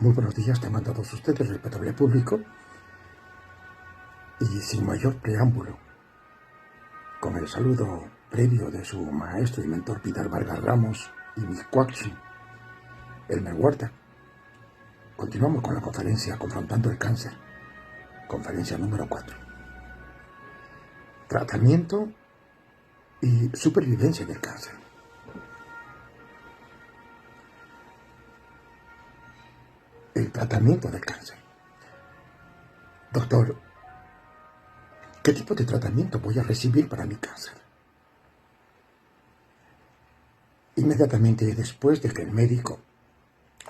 Muy buenos días, tengan todos ustedes, respetable público, y sin mayor preámbulo, con el saludo previo de su maestro y mentor Peter Vargas Ramos y Micuachi, Elmer Huerta, continuamos con la conferencia Confrontando el Cáncer, conferencia número 4. Tratamiento y supervivencia del cáncer. El tratamiento del cáncer. Doctor, ¿qué tipo de tratamiento voy a recibir para mi cáncer? Inmediatamente después de que el médico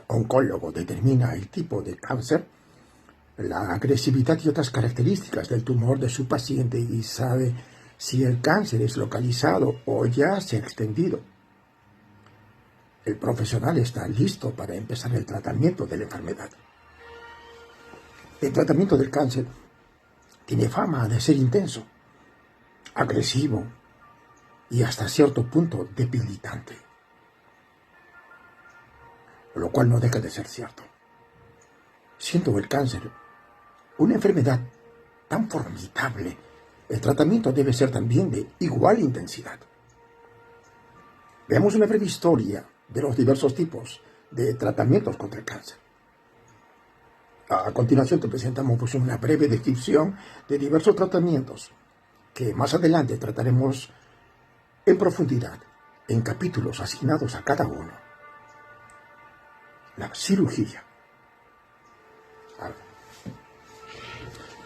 oncólogo determina el tipo de cáncer, la agresividad y otras características del tumor de su paciente y sabe si el cáncer es localizado o ya se ha extendido, el profesional está listo para empezar el tratamiento de la enfermedad. El tratamiento del cáncer tiene fama de ser intenso, agresivo y hasta cierto punto debilitante, lo cual no deja de ser cierto. Siendo el cáncer una enfermedad tan formidable, el tratamiento debe ser también de igual intensidad. Veamos una breve historia de los diversos tipos de tratamientos contra el cáncer. A continuación te presentamos una breve descripción de diversos tratamientos que más adelante trataremos en profundidad en capítulos asignados a cada uno. La cirugía.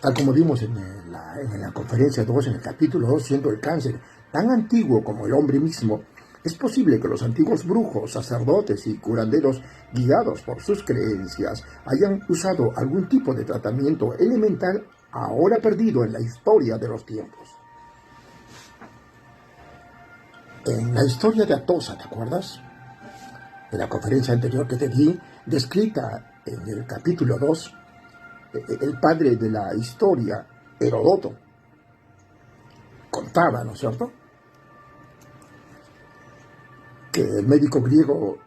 Tal como vimos en la conferencia 2, en el capítulo 2, siendo el cáncer tan antiguo como el hombre mismo, es posible que los antiguos brujos, sacerdotes y curanderos, guiados por sus creencias, hayan usado algún tipo de tratamiento elemental ahora perdido en la historia de los tiempos. En la historia de Atosa, ¿te acuerdas? En la conferencia anterior que te di, descrita en el capítulo 2, el padre de la historia, Heródoto, contaba, ¿no es cierto?, que el médico griego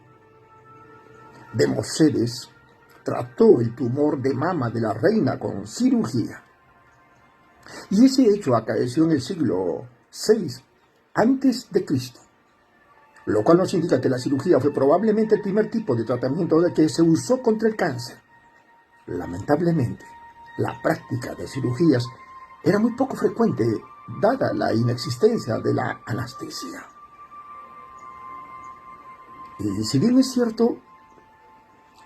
Democedes trató el tumor de mama de la reina con cirugía. Y ese hecho acaeció en el siglo VI a.C., lo cual nos indica que la cirugía fue probablemente el primer tipo de tratamiento de que se usó contra el cáncer. Lamentablemente, la práctica de cirugías era muy poco frecuente, dada la inexistencia de la anestesia. Y si bien es cierto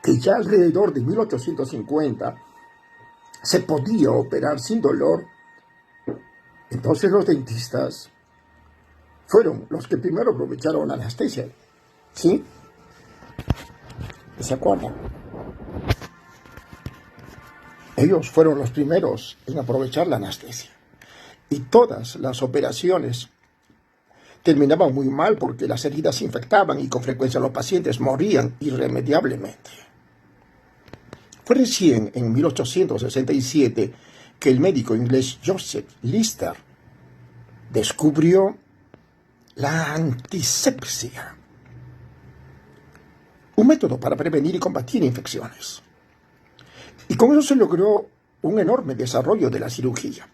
que ya alrededor de 1850 se podía operar sin dolor, entonces los dentistas fueron los que primero aprovecharon la anestesia. ¿Sí? ¿Se acuerdan? Ellos fueron los primeros en aprovechar la anestesia. Y todas las operaciones terminaban muy mal porque las heridas se infectaban y con frecuencia los pacientes morían irremediablemente. Fue recién en 1867 que el médico inglés Joseph Lister descubrió la antisepsia, un método para prevenir y combatir infecciones. Y con eso se logró un enorme desarrollo de la cirugía.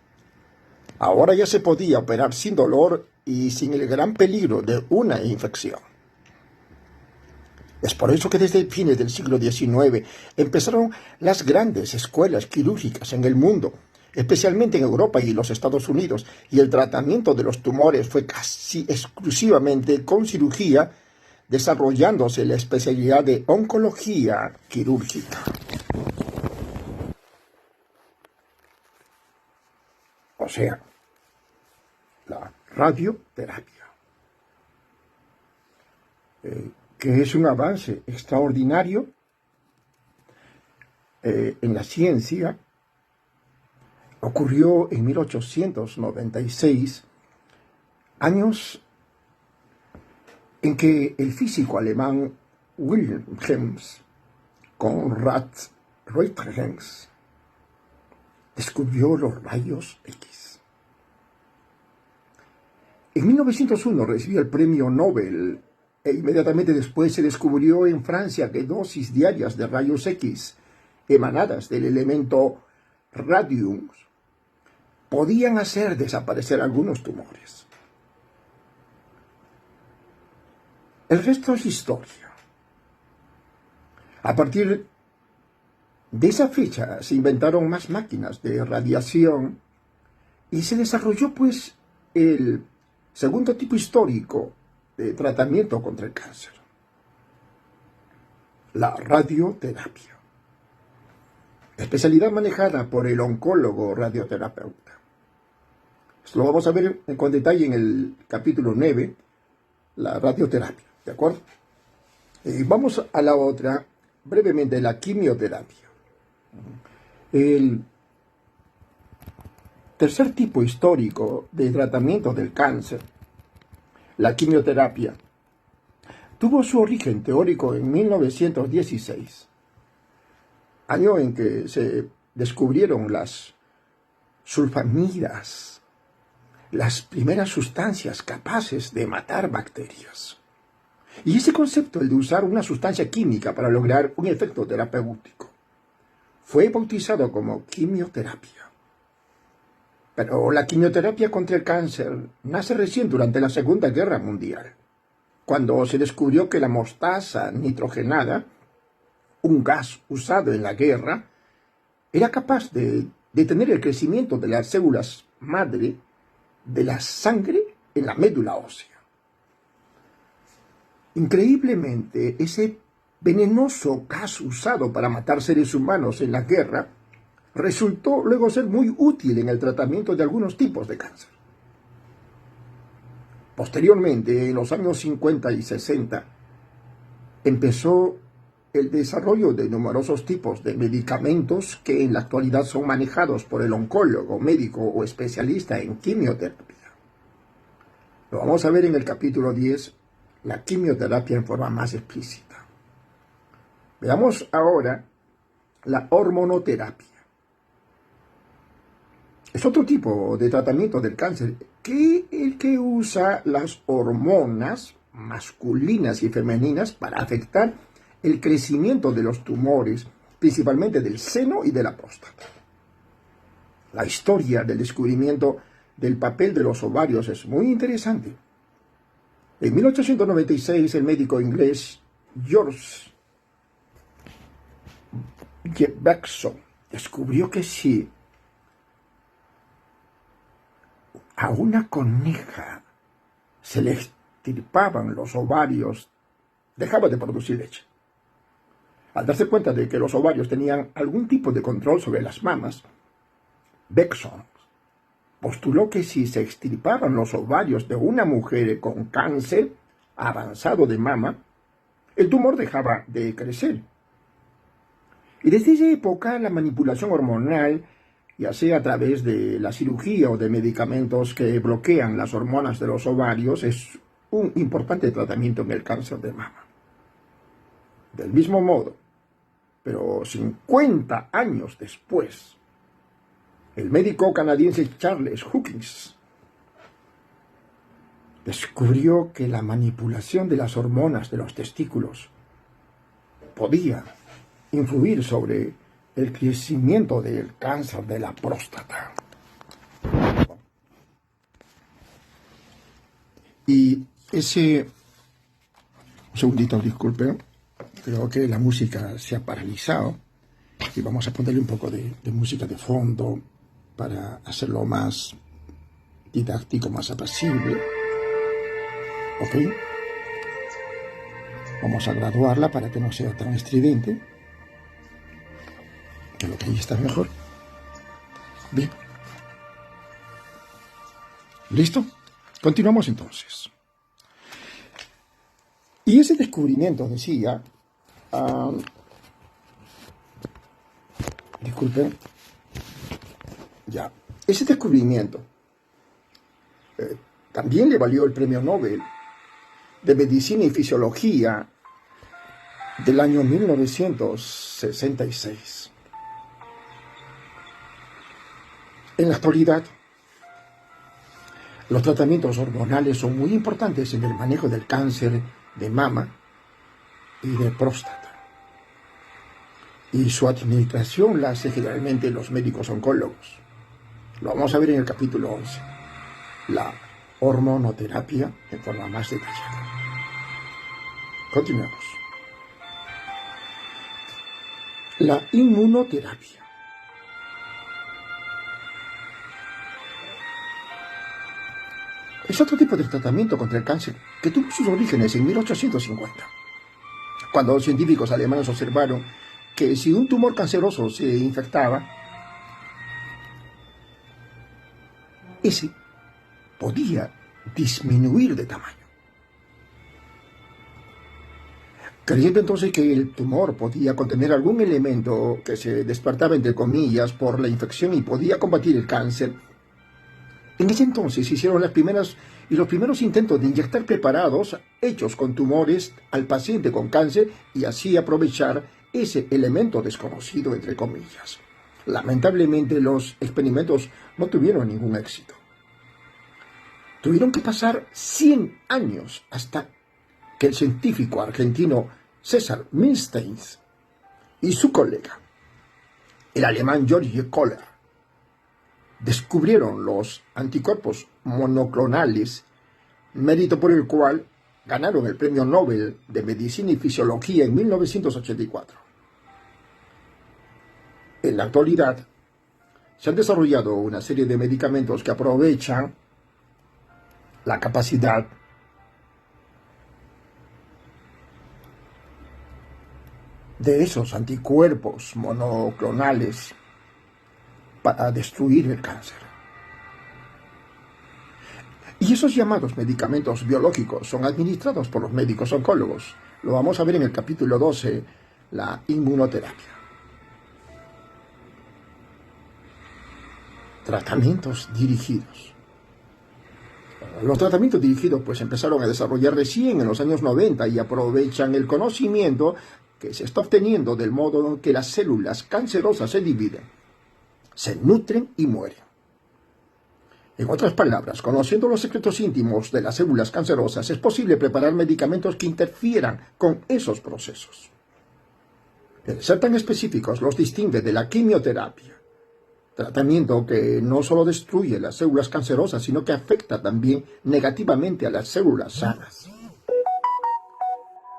Ahora ya se podía operar sin dolor y sin el gran peligro de una infección. Es por eso que desde fines del siglo XIX empezaron las grandes escuelas quirúrgicas en el mundo, especialmente en Europa y los Estados Unidos, y el tratamiento de los tumores fue casi exclusivamente con cirugía, desarrollándose la especialidad de oncología quirúrgica. O sea, la radioterapia, que es un avance extraordinario en la ciencia. Ocurrió en 1896, años en que el físico alemán Wilhelm Conrad Röntgen descubrió los rayos X. En 1901 recibió el premio Nobel e inmediatamente después se descubrió en Francia que dosis diarias de rayos X emanadas del elemento radium podían hacer desaparecer algunos tumores. El resto es historia. A partir de esa fecha se inventaron más máquinas de radiación y se desarrolló pues el segundo tipo histórico de tratamiento contra el cáncer, la radioterapia, especialidad manejada por el oncólogo radioterapeuta. Esto lo vamos a ver con detalle en el capítulo 9, la radioterapia, ¿de acuerdo? Vamos a la otra, brevemente, la quimioterapia. El tercer tipo histórico de tratamiento del cáncer, la quimioterapia, tuvo su origen teórico en 1916, año en que se descubrieron las sulfamidas, las primeras sustancias capaces de matar bacterias. Y ese concepto, el de usar una sustancia química para lograr un efecto terapéutico, fue bautizado como quimioterapia. Pero la quimioterapia contra el cáncer nace recién durante la Segunda Guerra Mundial, cuando se descubrió que la mostaza nitrogenada, un gas usado en la guerra, era capaz de detener el crecimiento de las células madre de la sangre en la médula ósea. Increíblemente, ese venenoso gas usado para matar seres humanos en la guerra resultó luego ser muy útil en el tratamiento de algunos tipos de cáncer. Posteriormente, en los años 50 y 60, empezó el desarrollo de numerosos tipos de medicamentos que en la actualidad son manejados por el oncólogo, médico o especialista en quimioterapia. Lo vamos a ver en el capítulo 10, la quimioterapia en forma más explícita. Veamos ahora la hormonoterapia. Es otro tipo de tratamiento del cáncer que el que usa las hormonas masculinas y femeninas para afectar el crecimiento de los tumores, principalmente del seno y de la próstata. La historia del descubrimiento del papel de los ovarios es muy interesante. En 1896, el médico inglés George Beckson descubrió que si a una coneja se le extirpaban los ovarios, dejaba de producir leche. Al darse cuenta de que los ovarios tenían algún tipo de control sobre las mamas, Beckson postuló que si se extirpaban los ovarios de una mujer con cáncer avanzado de mama, el tumor dejaba de crecer. Y desde esa época la manipulación hormonal, ya sea a través de la cirugía o de medicamentos que bloquean las hormonas de los ovarios, es un importante tratamiento en el cáncer de mama. Del mismo modo, pero 50 años después, el médico canadiense Charles Hawkins descubrió que la manipulación de las hormonas de los testículos podía influir sobre el crecimiento del cáncer de la próstata. Y ese... Un segundito, disculpen. Creo que la música se ha paralizado. Y vamos a ponerle un poco de música de fondo para hacerlo más didáctico, más apacible. ¿Ok? Vamos a graduarla para que no sea tan estridente. Creo que ahí está mejor. Bien. ¿Listo? Continuamos entonces. Y ese descubrimiento, decía, disculpen, ya, ese descubrimiento también le valió el premio Nobel de Medicina y Fisiología del año 1966. En la actualidad, los tratamientos hormonales son muy importantes en el manejo del cáncer de mama y de próstata. y su administración la hace generalmente los médicos oncólogos. Lo vamos a ver en el capítulo 11, la hormonoterapia en forma más detallada. Continuemos. La inmunoterapia. Es otro tipo de tratamiento contra el cáncer que tuvo sus orígenes en 1850, cuando los científicos alemanes observaron que si un tumor canceroso se infectaba, ese podía disminuir de tamaño. Creyendo entonces que el tumor podía contener algún elemento que se despertaba, entre comillas, por la infección y podía combatir el cáncer, en ese entonces se hicieron los primeros intentos de inyectar preparados hechos con tumores al paciente con cáncer y así aprovechar ese elemento desconocido, entre comillas. Lamentablemente los experimentos no tuvieron ningún éxito. Tuvieron que pasar 100 años hasta que el científico argentino César Milstein y su colega, el alemán George Kohler, descubrieron los anticuerpos monoclonales, mérito por el cual ganaron el Premio Nobel de Medicina y Fisiología en 1984. En la actualidad, se han desarrollado una serie de medicamentos que aprovechan la capacidad de esos anticuerpos monoclonales para destruir el cáncer. Y esos llamados medicamentos biológicos son administrados por los médicos oncólogos. Lo vamos a ver en el capítulo 12, la inmunoterapia. Tratamientos dirigidos. Los tratamientos dirigidos pues empezaron a desarrollar recién en los años 90 y aprovechan el conocimiento que se está obteniendo del modo en que las células cancerosas se dividen, se nutren y mueren. En otras palabras, conociendo los secretos íntimos de las células cancerosas, es posible preparar medicamentos que interfieran con esos procesos. El ser tan específicos los distingue de la quimioterapia, tratamiento que no solo destruye las células cancerosas, sino que afecta también negativamente a las células sanas.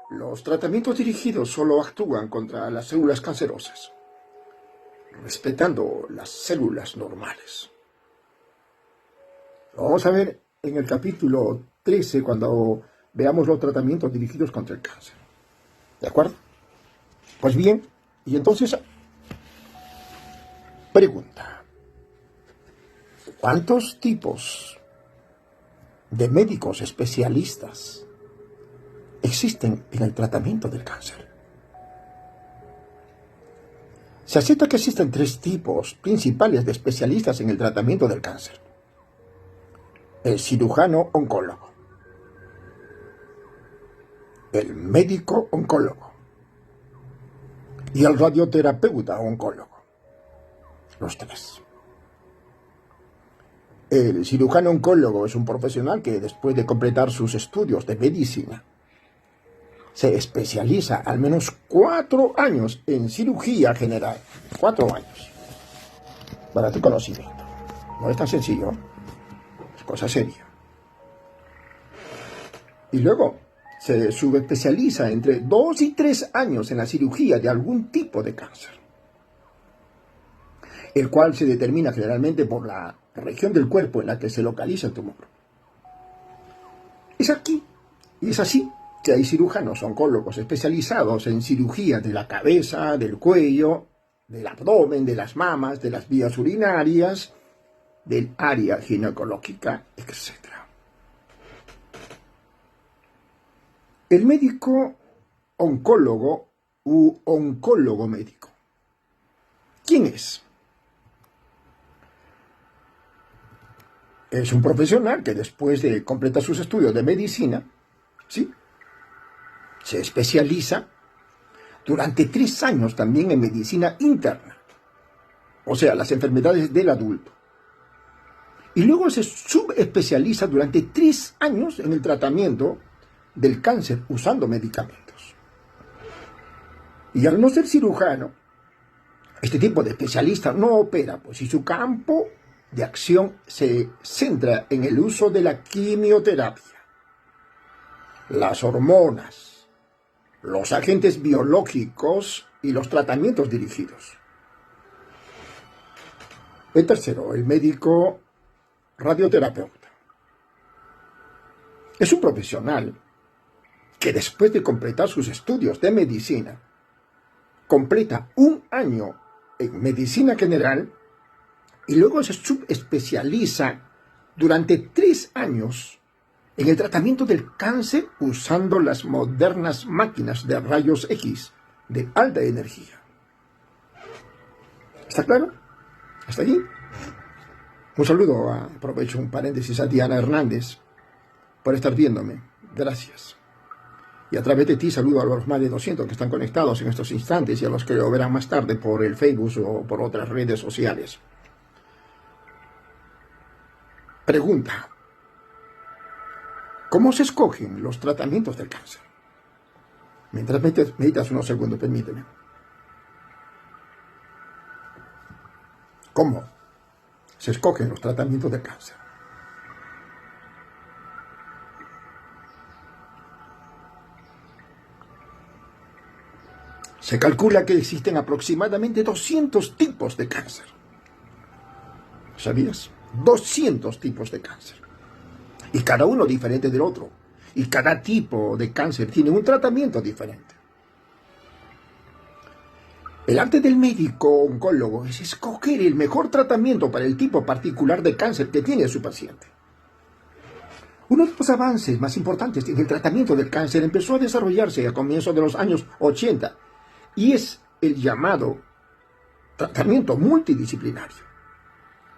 Los tratamientos dirigidos solo actúan contra las células cancerosas, respetando las células normales. Lo vamos a ver en el capítulo 13 cuando veamos los tratamientos dirigidos contra el cáncer. ¿De acuerdo? Pues bien, y entonces, pregunta: ¿cuántos tipos de médicos especialistas existen en el tratamiento del cáncer? Se acepta que existen 3 tipos principales de especialistas en el tratamiento del cáncer: el cirujano oncólogo, el médico oncólogo y el radioterapeuta oncólogo. Los 3. El cirujano oncólogo es un profesional que, después de completar sus estudios de medicina, se especializa al menos 4 años en cirugía general. 4 años. Para tu conocimiento. No es tan sencillo. Es cosa seria. Y luego se subespecializa entre 2 y 3 años en la cirugía de algún tipo de cáncer, el cual se determina generalmente por la región del cuerpo en la que se localiza el tumor. Es aquí, y es así, que hay cirujanos oncólogos especializados en cirugía de la cabeza, del cuello, del abdomen, de las mamas, de las vías urinarias, del área ginecológica, etc. El médico oncólogo u oncólogo médico. ¿Quién es? Es un profesional que, después de completar sus estudios de medicina, ¿sí?, se especializa durante 3 años también en medicina interna, o sea, las enfermedades del adulto. Y luego se subespecializa durante 3 años en el tratamiento del cáncer usando medicamentos. Y al no ser cirujano, Este tipo de especialista no opera, pues si su campo de acción se centra en el uso de la quimioterapia, las hormonas, los agentes biológicos y los tratamientos dirigidos. El tercero, el médico radioterapeuta. Es un profesional que después de completar sus estudios de medicina, completa un año en medicina general y luego se subespecializa durante 3 años en el tratamiento del cáncer usando las modernas máquinas de rayos X de alta energía. ¿Está claro? ¿Hasta allí? Un saludo, aprovecho un paréntesis, a Diana Hernández por estar viéndome. Gracias. Y a través de ti saludo a los más de 200 que están conectados en estos instantes y a los que lo verán más tarde por el Facebook o por otras redes sociales. Pregunta: ¿cómo se escogen los tratamientos del cáncer? Mientras meditas unos segundos, permíteme. ¿Cómo se escogen los tratamientos del cáncer? Se calcula que existen aproximadamente 200 tipos de cáncer. ¿Sabías? 200 tipos de cáncer. Y cada uno diferente del otro. Y cada tipo de cáncer tiene un tratamiento diferente. El arte del médico oncólogo es escoger el mejor tratamiento para el tipo particular de cáncer que tiene su paciente. Uno de los avances más importantes en el tratamiento del cáncer empezó a desarrollarse a comienzos de los años 80 y es el llamado tratamiento multidisciplinario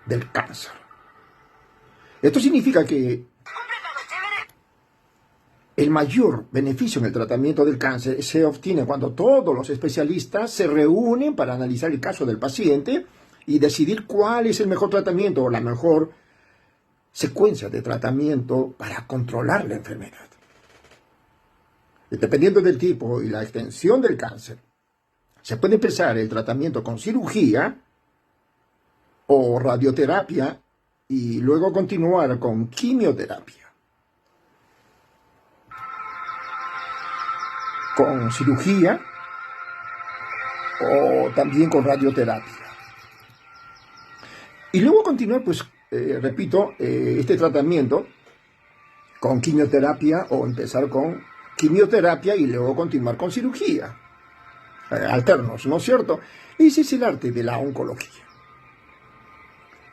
del cáncer. Esto significa que el mayor beneficio en el tratamiento del cáncer se obtiene cuando todos los especialistas se reúnen para analizar el caso del paciente y decidir cuál es el mejor tratamiento o la mejor secuencia de tratamiento para controlar la enfermedad. Y dependiendo del tipo y la extensión del cáncer, se puede empezar el tratamiento con cirugía o radioterapia y luego continuar con quimioterapia. Con cirugía o también con radioterapia. Y luego continuar, pues, repito, este tratamiento con quimioterapia o empezar con quimioterapia y luego continuar con cirugía. Alternos, ¿no es cierto? Ese es el arte de la oncología.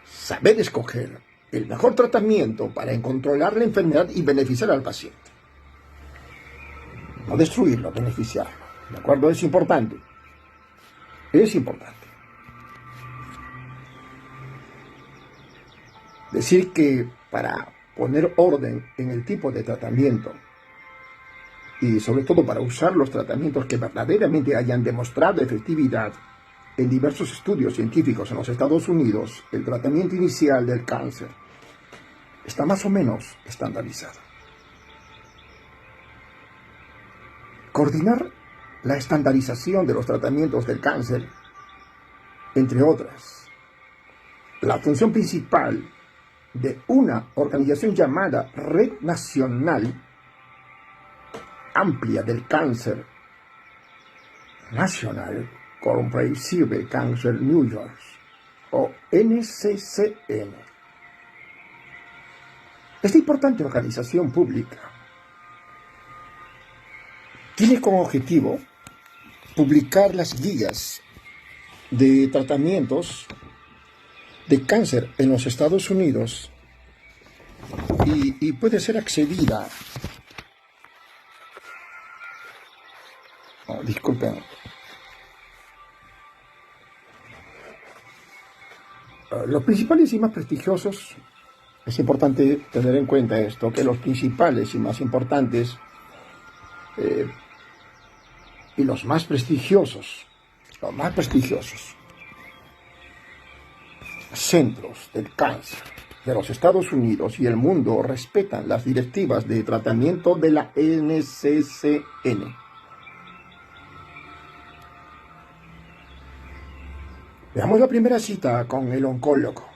Saber escoger el mejor tratamiento para controlar la enfermedad y beneficiar al paciente. No destruirlo, beneficiarlo. ¿De acuerdo? Es importante. Es importante. Decir que para poner orden en el tipo de tratamiento y sobre todo para usar los tratamientos que verdaderamente hayan demostrado efectividad en diversos estudios científicos en los Estados Unidos, el tratamiento inicial del cáncer está más o menos estandarizado. Coordinar la estandarización de los tratamientos del cáncer, entre otras, la función principal de una organización llamada Red Nacional Amplia del Cáncer National Comprehensive Cancer New York, o NCCN. Esta importante organización pública tiene como objetivo publicar las guías de tratamientos de cáncer en los Estados Unidos y puede ser accedida. Oh, disculpen. Los principales y más prestigiosos, es importante tener en cuenta esto, que los principales y más importantes y los más prestigiosos centros del cáncer de los Estados Unidos y el mundo respetan las directivas de tratamiento de la NCCN. Veamos la primera cita con el oncólogo.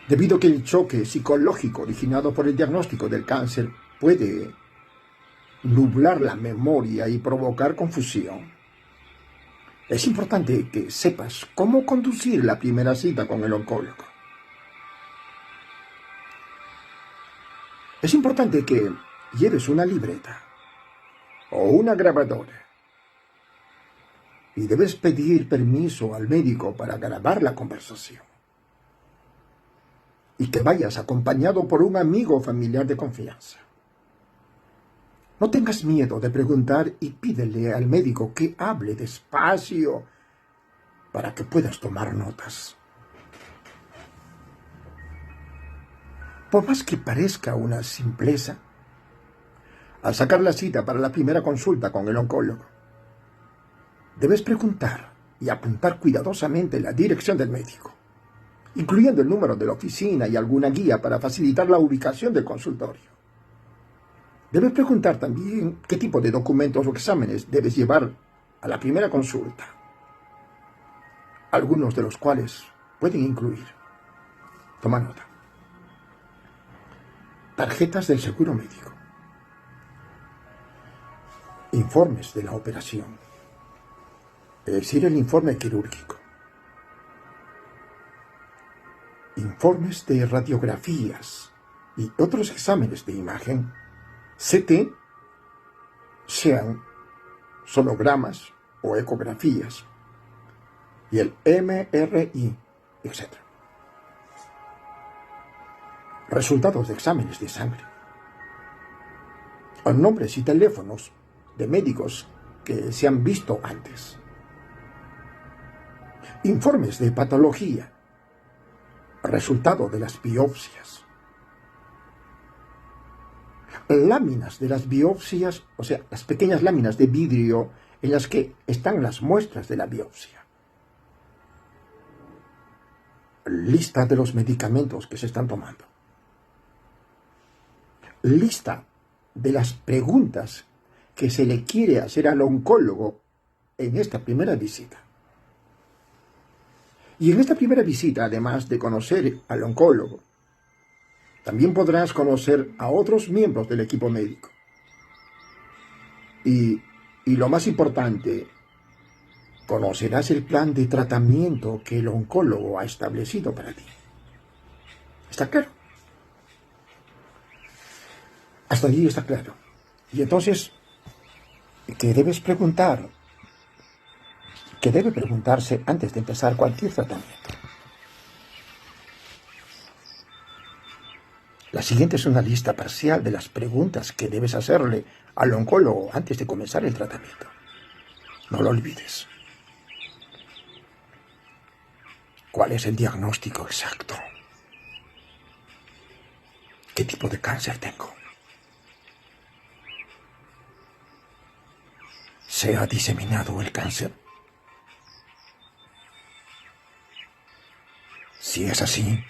Debido a que el choque psicológico originado por el diagnóstico del cáncer puede nublar la memoria y provocar confusión, es importante que sepas cómo conducir la primera cita con el oncólogo. Es importante que lleves una libreta o una grabadora y debes pedir permiso al médico para grabar la conversación. Y que vayas acompañado por un amigo o familiar de confianza. No tengas miedo de preguntar y pídele al médico que hable despacio para que puedas tomar notas. Por más que parezca una simpleza, al sacar la cita para la primera consulta con el oncólogo, debes preguntar y apuntar cuidadosamente la dirección del médico, incluyendo el número de la oficina y alguna guía para facilitar la ubicación del consultorio. Debes preguntar también qué tipo de documentos o exámenes debes llevar a la primera consulta, algunos de los cuales pueden incluir, toma nota, tarjetas del seguro médico, informes de la operación, es decir, el informe quirúrgico, informes de radiografías y otros exámenes de imagen, CT, sean sonogramas o ecografías, y el MRI, etc. Resultados de exámenes de sangre, o nombres y teléfonos de médicos que se han visto antes, informes de patología, resultado de las biopsias, láminas de las biopsias, o sea, las pequeñas láminas de vidrio en las que están las muestras de la biopsia, lista de los medicamentos que se están tomando, lista de las preguntas que se le quiere hacer al oncólogo en esta primera visita. Y en esta primera visita, además de conocer al oncólogo, también podrás conocer a otros miembros del equipo médico. Y lo más importante, conocerás el plan de tratamiento que el oncólogo ha establecido para ti. ¿Está claro? Hasta allí está claro. Y entonces, ¿qué debes preguntar? ¿Qué debe preguntarse antes de empezar cualquier tratamiento? La siguiente es una lista parcial de las preguntas que debes hacerle al oncólogo antes de comenzar el tratamiento. No lo olvides. ¿Cuál es el diagnóstico exacto? ¿Qué tipo de cáncer tengo? ¿Se ha diseminado el cáncer? Si es así,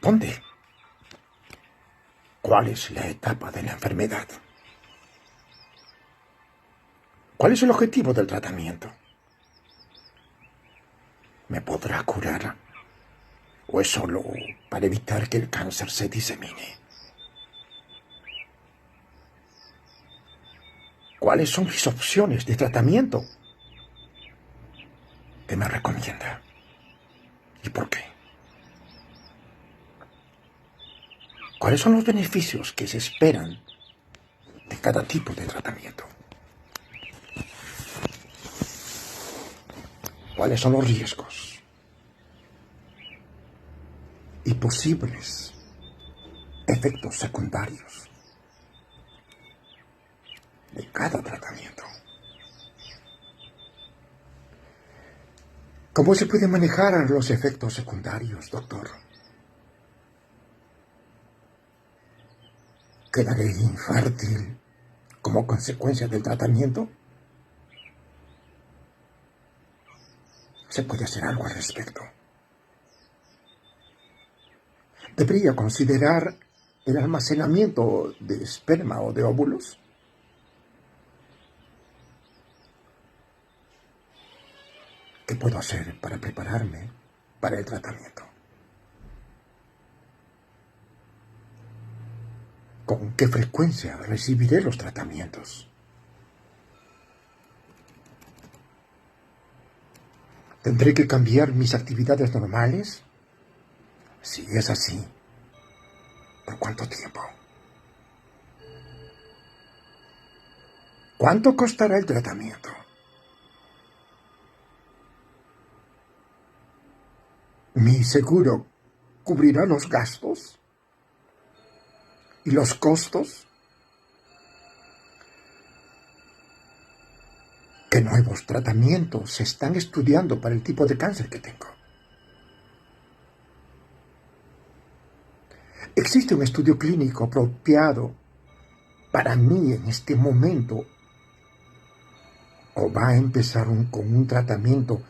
¿dónde? ¿Cuál es la etapa de la enfermedad? ¿Cuál es el objetivo del tratamiento? ¿Me podrá curar? ¿O es solo para evitar que el cáncer se disemine? ¿Cuáles son mis opciones de tratamiento? ¿Qué me recomienda? ¿Y por qué? ¿Cuáles son los beneficios que se esperan de cada tipo de tratamiento? ¿Cuáles son los riesgos y posibles efectos secundarios de cada tratamiento? ¿Cómo se pueden manejar los efectos secundarios, doctor? ¿Quedaré infértil como consecuencia del tratamiento? ¿Se puede hacer algo al respecto? ¿Debería considerar el almacenamiento de esperma o de óvulos? ¿Qué puedo hacer para prepararme para el tratamiento? ¿Con qué frecuencia recibiré los tratamientos? ¿Tendré que cambiar mis actividades normales? Si es así, ¿por cuánto tiempo? ¿Cuánto costará el tratamiento? ¿Mi seguro cubrirá los gastos y los costos? ¿Qué nuevos tratamientos se están estudiando para el tipo de cáncer que tengo? ¿Existe un estudio clínico apropiado para mí en este momento? ¿O va a empezar con un tratamiento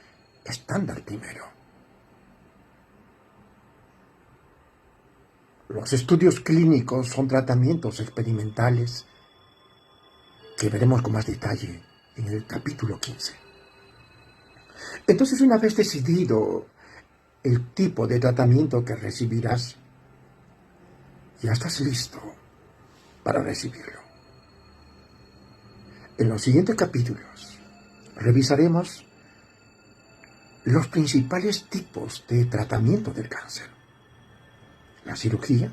estándar primero? Los estudios clínicos son tratamientos experimentales que veremos con más detalle en el capítulo 15. Entonces, una vez decidido el tipo de tratamiento que recibirás, ya estás listo para recibirlo. En los siguientes capítulos revisaremos los principales tipos de tratamiento del cáncer: la cirugía,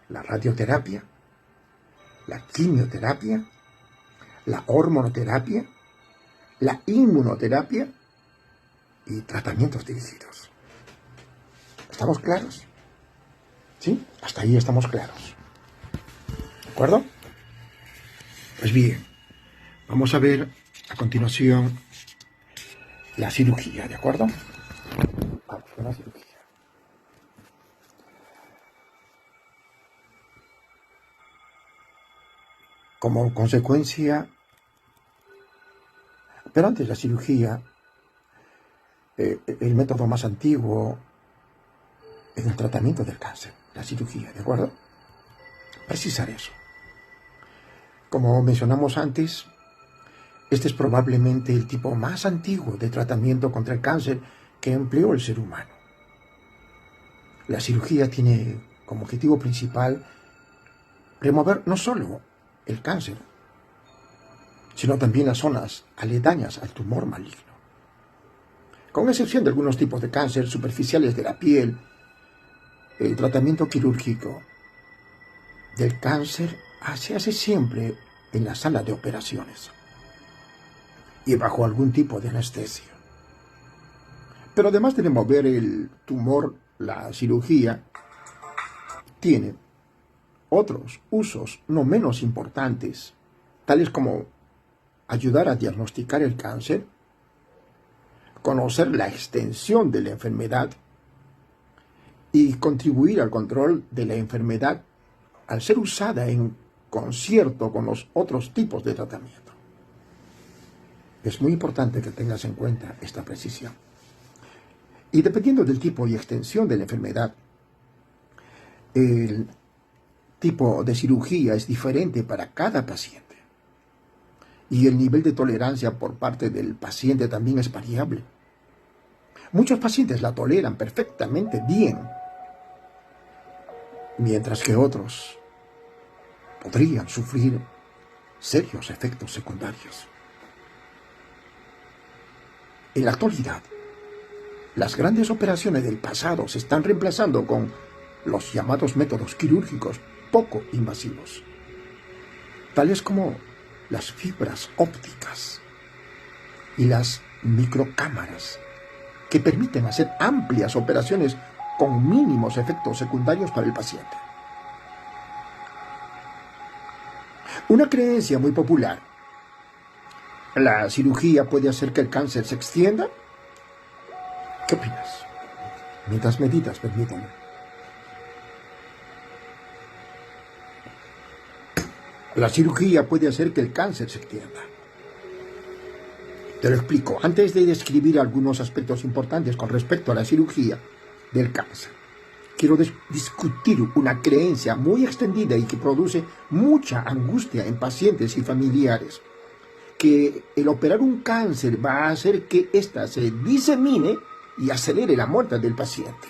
la radioterapia, la quimioterapia, la hormonoterapia, la inmunoterapia y tratamientos dirigidos. ¿Estamos claros? ¿Sí? Hasta ahí estamos claros. ¿De acuerdo? Pues bien, vamos a ver a continuación la cirugía, ¿de acuerdo? Vamos con la cirugía. Como consecuencia, pero antes de la cirugía, el método más antiguo en el tratamiento del cáncer, la cirugía, ¿de acuerdo? Precisar eso. Como mencionamos antes, este es probablemente el tipo más antiguo de tratamiento contra el cáncer que empleó el ser humano. La cirugía tiene como objetivo principal remover no solo el cáncer, sino también las zonas aledañas al tumor maligno. Con excepción de algunos tipos de cáncer superficiales de la piel, el tratamiento quirúrgico del cáncer se hace siempre en la sala de operaciones y bajo algún tipo de anestesia. Pero además de remover el tumor, la cirugía tiene otros usos no menos importantes, tales como ayudar a diagnosticar el cáncer, conocer la extensión de la enfermedad y contribuir al control de la enfermedad al ser usada en concierto con los otros tipos de tratamiento. Es muy importante que tengas en cuenta esta precisión. Y dependiendo del tipo y extensión de la enfermedad, el tipo de cirugía es diferente para cada paciente. Y el nivel de tolerancia por parte del paciente también es variable. Muchos pacientes la toleran perfectamente bien, mientras que otros podrían sufrir serios efectos secundarios. En la actualidad, las grandes operaciones del pasado se están reemplazando con los llamados métodos quirúrgicos poco invasivos, tales como las fibras ópticas y las microcámaras, que permiten hacer amplias operaciones con mínimos efectos secundarios para el paciente. Una creencia muy popular: ¿la cirugía puede hacer que el cáncer se extienda? ¿Qué opinas? Mientras meditas, permítame. La cirugía puede hacer que el cáncer se extienda. Te lo explico. Antes de describir algunos aspectos importantes con respecto a la cirugía del cáncer, quiero discutir una creencia muy extendida y que produce mucha angustia en pacientes y familiares, que el operar un cáncer va a hacer que ésta se disemine y acelere la muerte del paciente.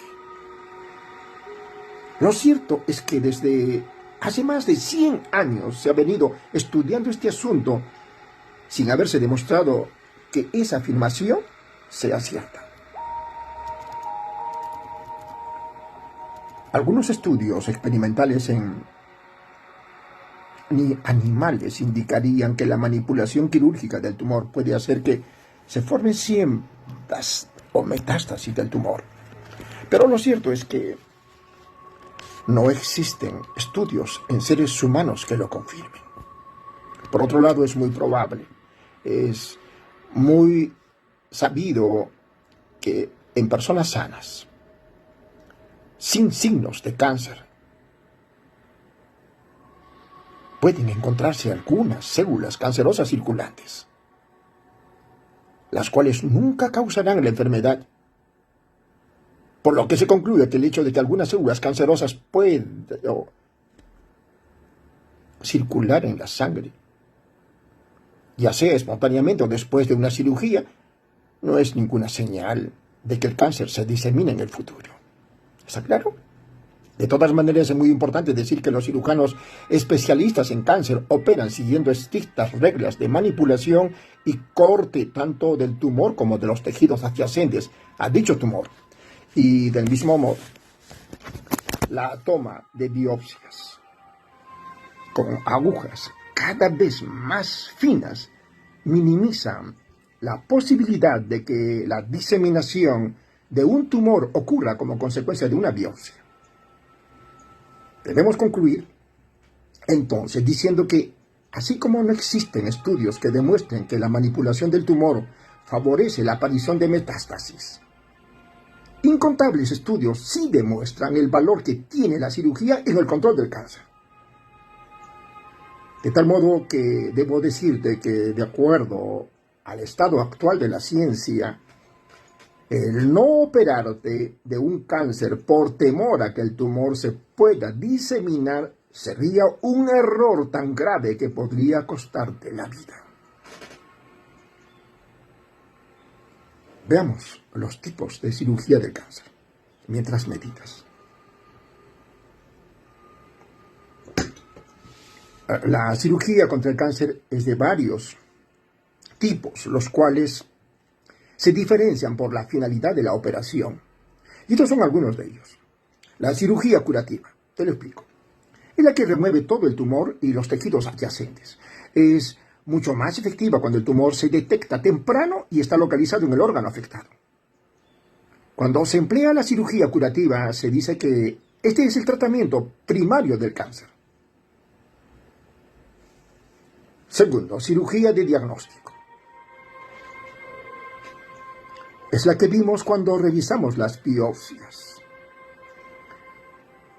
Lo cierto es que desde hace más de 100 años se ha venido estudiando este asunto sin haberse demostrado que esa afirmación sea cierta. Algunos estudios experimentales en animales indicarían que la manipulación quirúrgica del tumor puede hacer que se formen cientos o metástasis del tumor. Pero lo cierto es que no existen estudios en seres humanos que lo confirmen. Por otro lado, es muy probable, es muy sabido que en personas sanas, sin signos de cáncer, pueden encontrarse algunas células cancerosas circulantes, las cuales nunca causarán la enfermedad. Por lo que se concluye que el hecho de que algunas células cancerosas puedan circular en la sangre, ya sea espontáneamente o después de una cirugía, no es ninguna señal de que el cáncer se disemine en el futuro. ¿Está claro? De todas maneras, es muy importante decir que los cirujanos especialistas en cáncer operan siguiendo estrictas reglas de manipulación y corte tanto del tumor como de los tejidos adyacentes a dicho tumor. Y del mismo modo, la toma de biopsias con agujas cada vez más finas minimizan la posibilidad de que la diseminación de un tumor ocurra como consecuencia de una biopsia. Debemos concluir, entonces, diciendo que, así como no existen estudios que demuestren que la manipulación del tumor favorece la aparición de metástasis, incontables estudios sí demuestran el valor que tiene la cirugía en el control del cáncer. De tal modo que debo decirte que, de acuerdo al estado actual de la ciencia, el no operarte de un cáncer por temor a que el tumor se pueda diseminar sería un error tan grave que podría costarte la vida. Veamos los tipos de cirugía del cáncer mientras meditas. La cirugía contra el cáncer es de varios tipos, los cuales se diferencian por la finalidad de la operación. Y estos son algunos de ellos. La cirugía curativa, te lo explico. Es la que remueve todo el tumor y los tejidos adyacentes. Es mucho más efectiva cuando el tumor se detecta temprano y está localizado en el órgano afectado. Cuando se emplea la cirugía curativa, se dice que este es el tratamiento primario del cáncer. Segundo, cirugía de diagnóstico. Es la que vimos cuando revisamos las biopsias.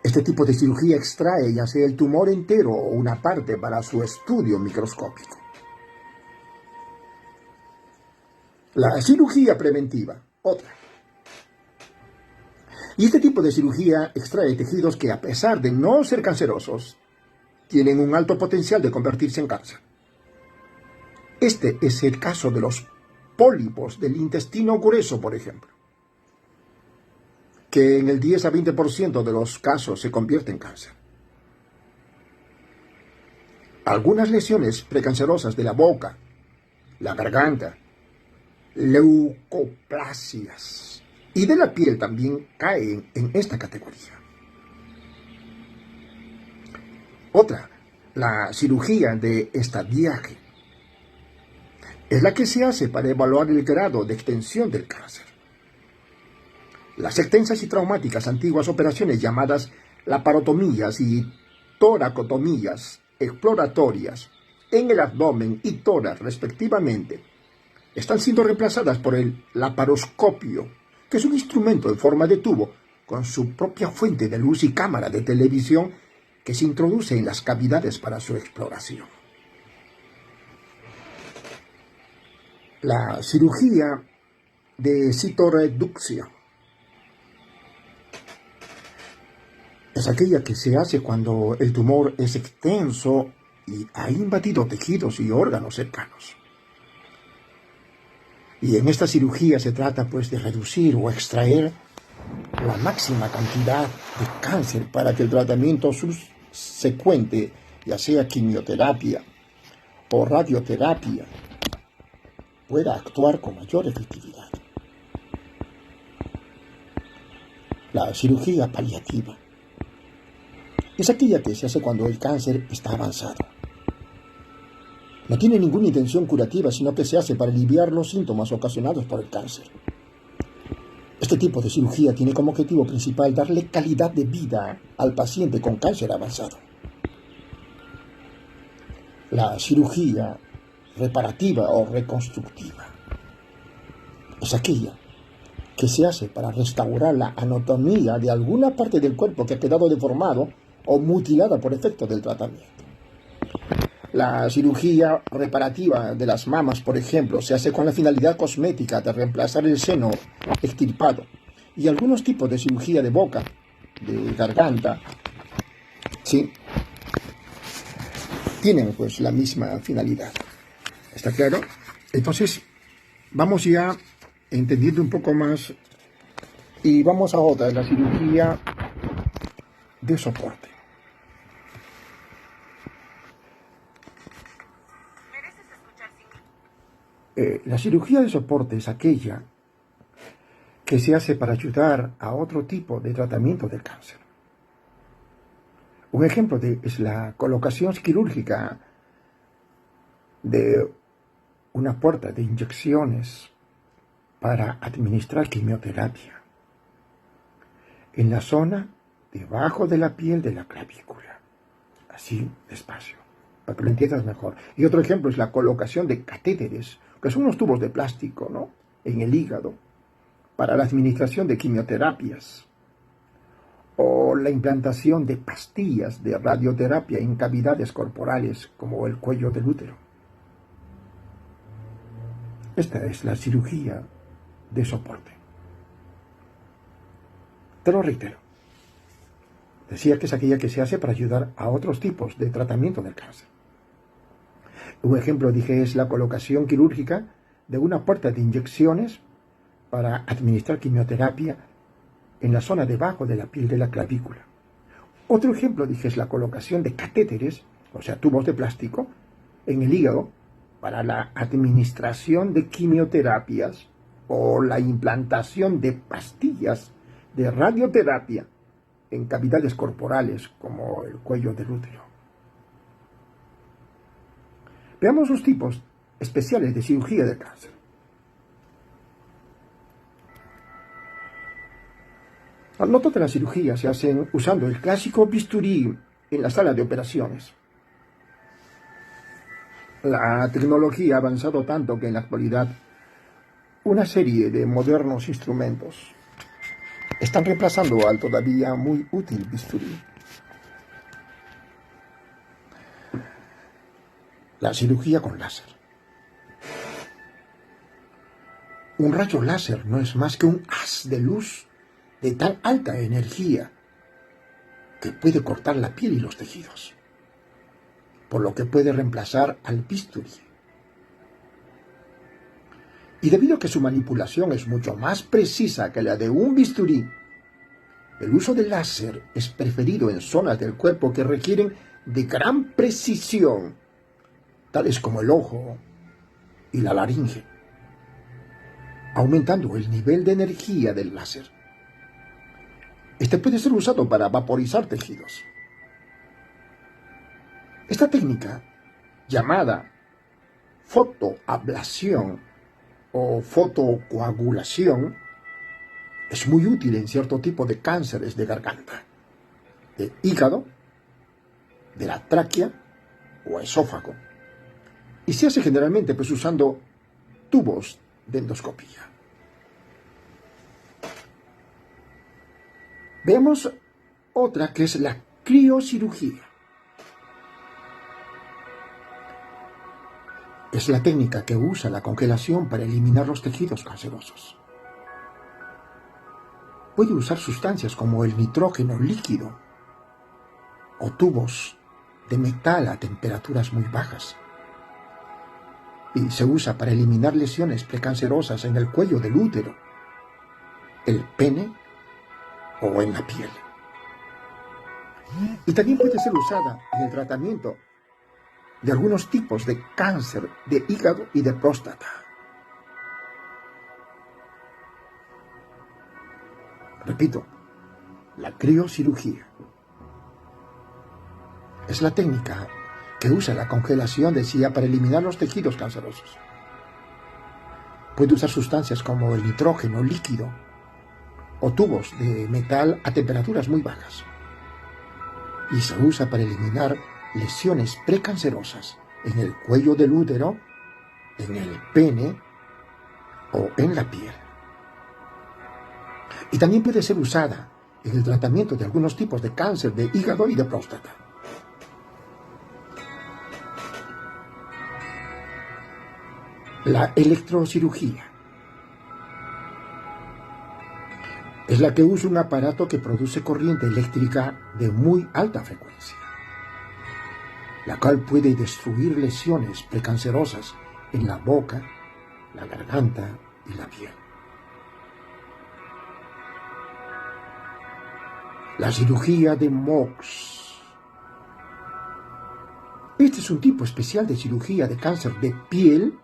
Este tipo de cirugía extrae ya sea el tumor entero o una parte para su estudio microscópico. La cirugía preventiva, otra. Y este tipo de cirugía extrae tejidos que, a pesar de no ser cancerosos, tienen un alto potencial de convertirse en cáncer. Este es el caso de los pólipos del intestino grueso, por ejemplo, que en el 10 a 20% de los casos se convierte en cáncer. Algunas lesiones precancerosas de la boca, la garganta, leucoplasias y de la piel también caen en esta categoría. Otra, la cirugía de estadiaje, es la que se hace para evaluar el grado de extensión del cáncer. Las extensas y traumáticas antiguas operaciones llamadas laparotomías y toracotomías exploratorias en el abdomen y tórax respectivamente están siendo reemplazadas por el laparoscopio, que es un instrumento en forma de tubo con su propia fuente de luz y cámara de televisión que se introduce en las cavidades para su exploración. La cirugía de citoreducción es aquella que se hace cuando el tumor es extenso y ha invadido tejidos y órganos cercanos. Y en esta cirugía se trata pues de reducir o extraer la máxima cantidad de cáncer para que el tratamiento subsecuente, ya sea quimioterapia o radioterapia, pueda actuar con mayor efectividad. La cirugía paliativa es aquella que se hace cuando el cáncer está avanzado. No tiene ninguna intención curativa, sino que se hace para aliviar los síntomas ocasionados por el cáncer. Este tipo de cirugía tiene como objetivo principal darle calidad de vida al paciente con cáncer avanzado. La cirugía reparativa o reconstructiva es aquella que se hace para restaurar la anatomía de alguna parte del cuerpo que ha quedado deformado o mutilada por efecto del tratamiento. La cirugía reparativa de las mamas, por ejemplo, se hace con la finalidad cosmética de reemplazar el seno extirpado. Y algunos tipos de cirugía de boca, de garganta, sí, tienen pues la misma finalidad. ¿Está claro? Entonces, vamos ya entendiendo un poco más y vamos a otra, la cirugía de soporte. La cirugía de soporte es aquella que se hace para ayudar a otro tipo de tratamiento del cáncer. Un ejemplo es la colocación quirúrgica de una puerta de inyecciones para administrar quimioterapia en la zona debajo de la piel de la clavícula, así despacio, para que lo entiendas mejor. Y otro ejemplo es la colocación de catéteres, que son unos tubos de plástico, ¿no?, en el hígado, para la administración de quimioterapias, o la implantación de pastillas de radioterapia en cavidades corporales, como el cuello del útero. Esta es la cirugía de soporte. Te lo reitero. Decía que es aquella que se hace para ayudar a otros tipos de tratamiento del cáncer. Un ejemplo, dije, es la colocación quirúrgica de una puerta de inyecciones para administrar quimioterapia en la zona debajo de la piel de la clavícula. Otro ejemplo, dije, es la colocación de catéteres, o sea, tubos de plástico, en el hígado para la administración de quimioterapias o la implantación de pastillas de radioterapia en cavidades corporales como el cuello del útero. Veamos los tipos especiales de cirugía del cáncer. No todas las cirugías se hacen usando el clásico bisturí en la sala de operaciones. La tecnología ha avanzado tanto que en la actualidad una serie de modernos instrumentos están reemplazando al todavía muy útil bisturí. La cirugía con láser. Un rayo láser no es más que un haz de luz de tan alta energía que puede cortar la piel y los tejidos, por lo que puede reemplazar al bisturí. Y debido a que su manipulación es mucho más precisa que la de un bisturí, el uso del láser es preferido en zonas del cuerpo que requieren de gran precisión, tales como el ojo y la laringe, aumentando el nivel de energía del láser. Este puede ser usado para vaporizar tejidos. Esta técnica, llamada fotoablación o fotocoagulación, es muy útil en cierto tipo de cánceres de garganta, de hígado, de la tráquea o esófago, y se hace generalmente pues usando tubos de endoscopía. Veamos otra que es la criocirugía. Es la técnica que usa la congelación para eliminar los tejidos cancerosos. Puede usar sustancias como el nitrógeno líquido o tubos de metal a temperaturas muy bajas. y se usa para eliminar lesiones precancerosas en el cuello del útero, el pene o en la piel. Y también puede ser usada en el tratamiento de algunos tipos de cáncer de hígado y de próstata. Repito, la criocirugía es la técnica que usa la congelación de CIA para eliminar los tejidos cancerosos. Puede usar sustancias como el nitrógeno líquido o tubos de metal a temperaturas muy bajas. Y se usa para eliminar lesiones precancerosas en el cuello del útero, en el pene o en la piel. Y también puede ser usada en el tratamiento de algunos tipos de cáncer de hígado y de próstata. La electrocirugía es la que usa un aparato que produce corriente eléctrica de muy alta frecuencia, la cual puede destruir lesiones precancerosas en la boca, la garganta y la piel. La cirugía de Mohs. Este es un tipo especial de cirugía de cáncer de piel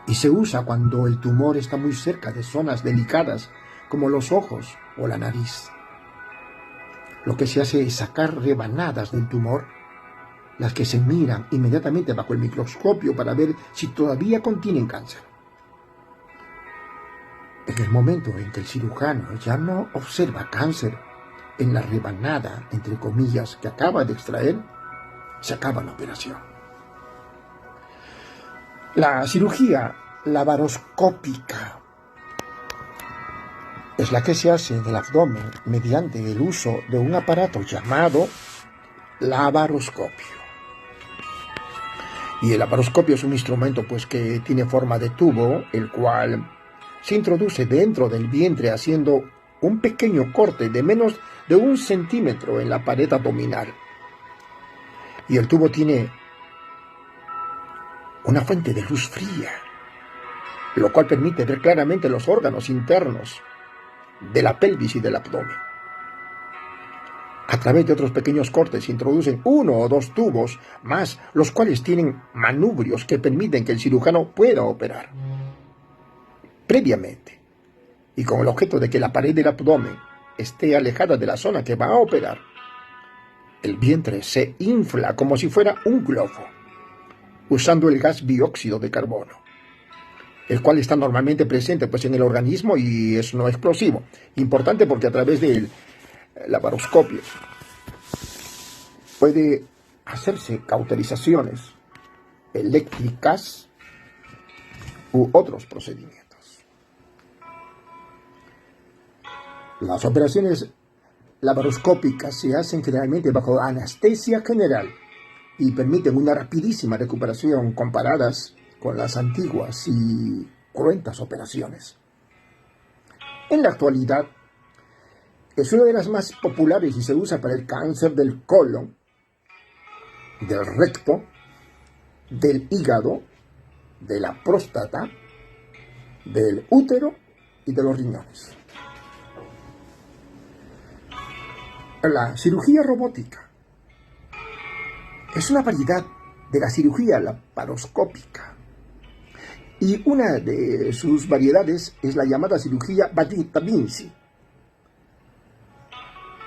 y se usa cuando el tumor está muy cerca de zonas delicadas como los ojos o la nariz. Lo que se hace es sacar rebanadas del tumor, las que se miran inmediatamente bajo el microscopio para ver si todavía contienen cáncer. En el momento en que el cirujano ya no observa cáncer en la rebanada, entre comillas, que acaba de extraer, se acaba la operación. La cirugía laparoscópica es la que se hace en el abdomen mediante el uso de un aparato llamado laparoscopio. Y el laparoscopio es un instrumento que tiene forma de tubo, el cual se introduce dentro del vientre haciendo un pequeño corte de menos de 1 centímetro en la pared abdominal. Y el tubo tiene una fuente de luz fría, lo cual permite ver claramente los órganos internos de la pelvis y del abdomen. A través de otros pequeños cortes se introducen 1 o 2 tubos más, los cuales tienen manubrios que permiten que el cirujano pueda operar. Previamente, y con el objeto de que la pared del abdomen esté alejada de la zona que va a operar, el vientre se infla como si fuera un globo, usando el gas dióxido de carbono, el cual está normalmente presente en el organismo y es no explosivo. Importante porque a través del laparoscopio puede hacerse cauterizaciones eléctricas u otros procedimientos. Las operaciones laparoscópicas se hacen generalmente bajo anestesia general y permiten una rapidísima recuperación comparadas con las antiguas y cruentas operaciones. En la actualidad, es una de las más populares y se usa para el cáncer del colon, del recto, del hígado, de la próstata, del útero y de los riñones. La cirugía robótica es una variedad de la cirugía laparoscópica y una de sus variedades es la llamada cirugía da Vinci.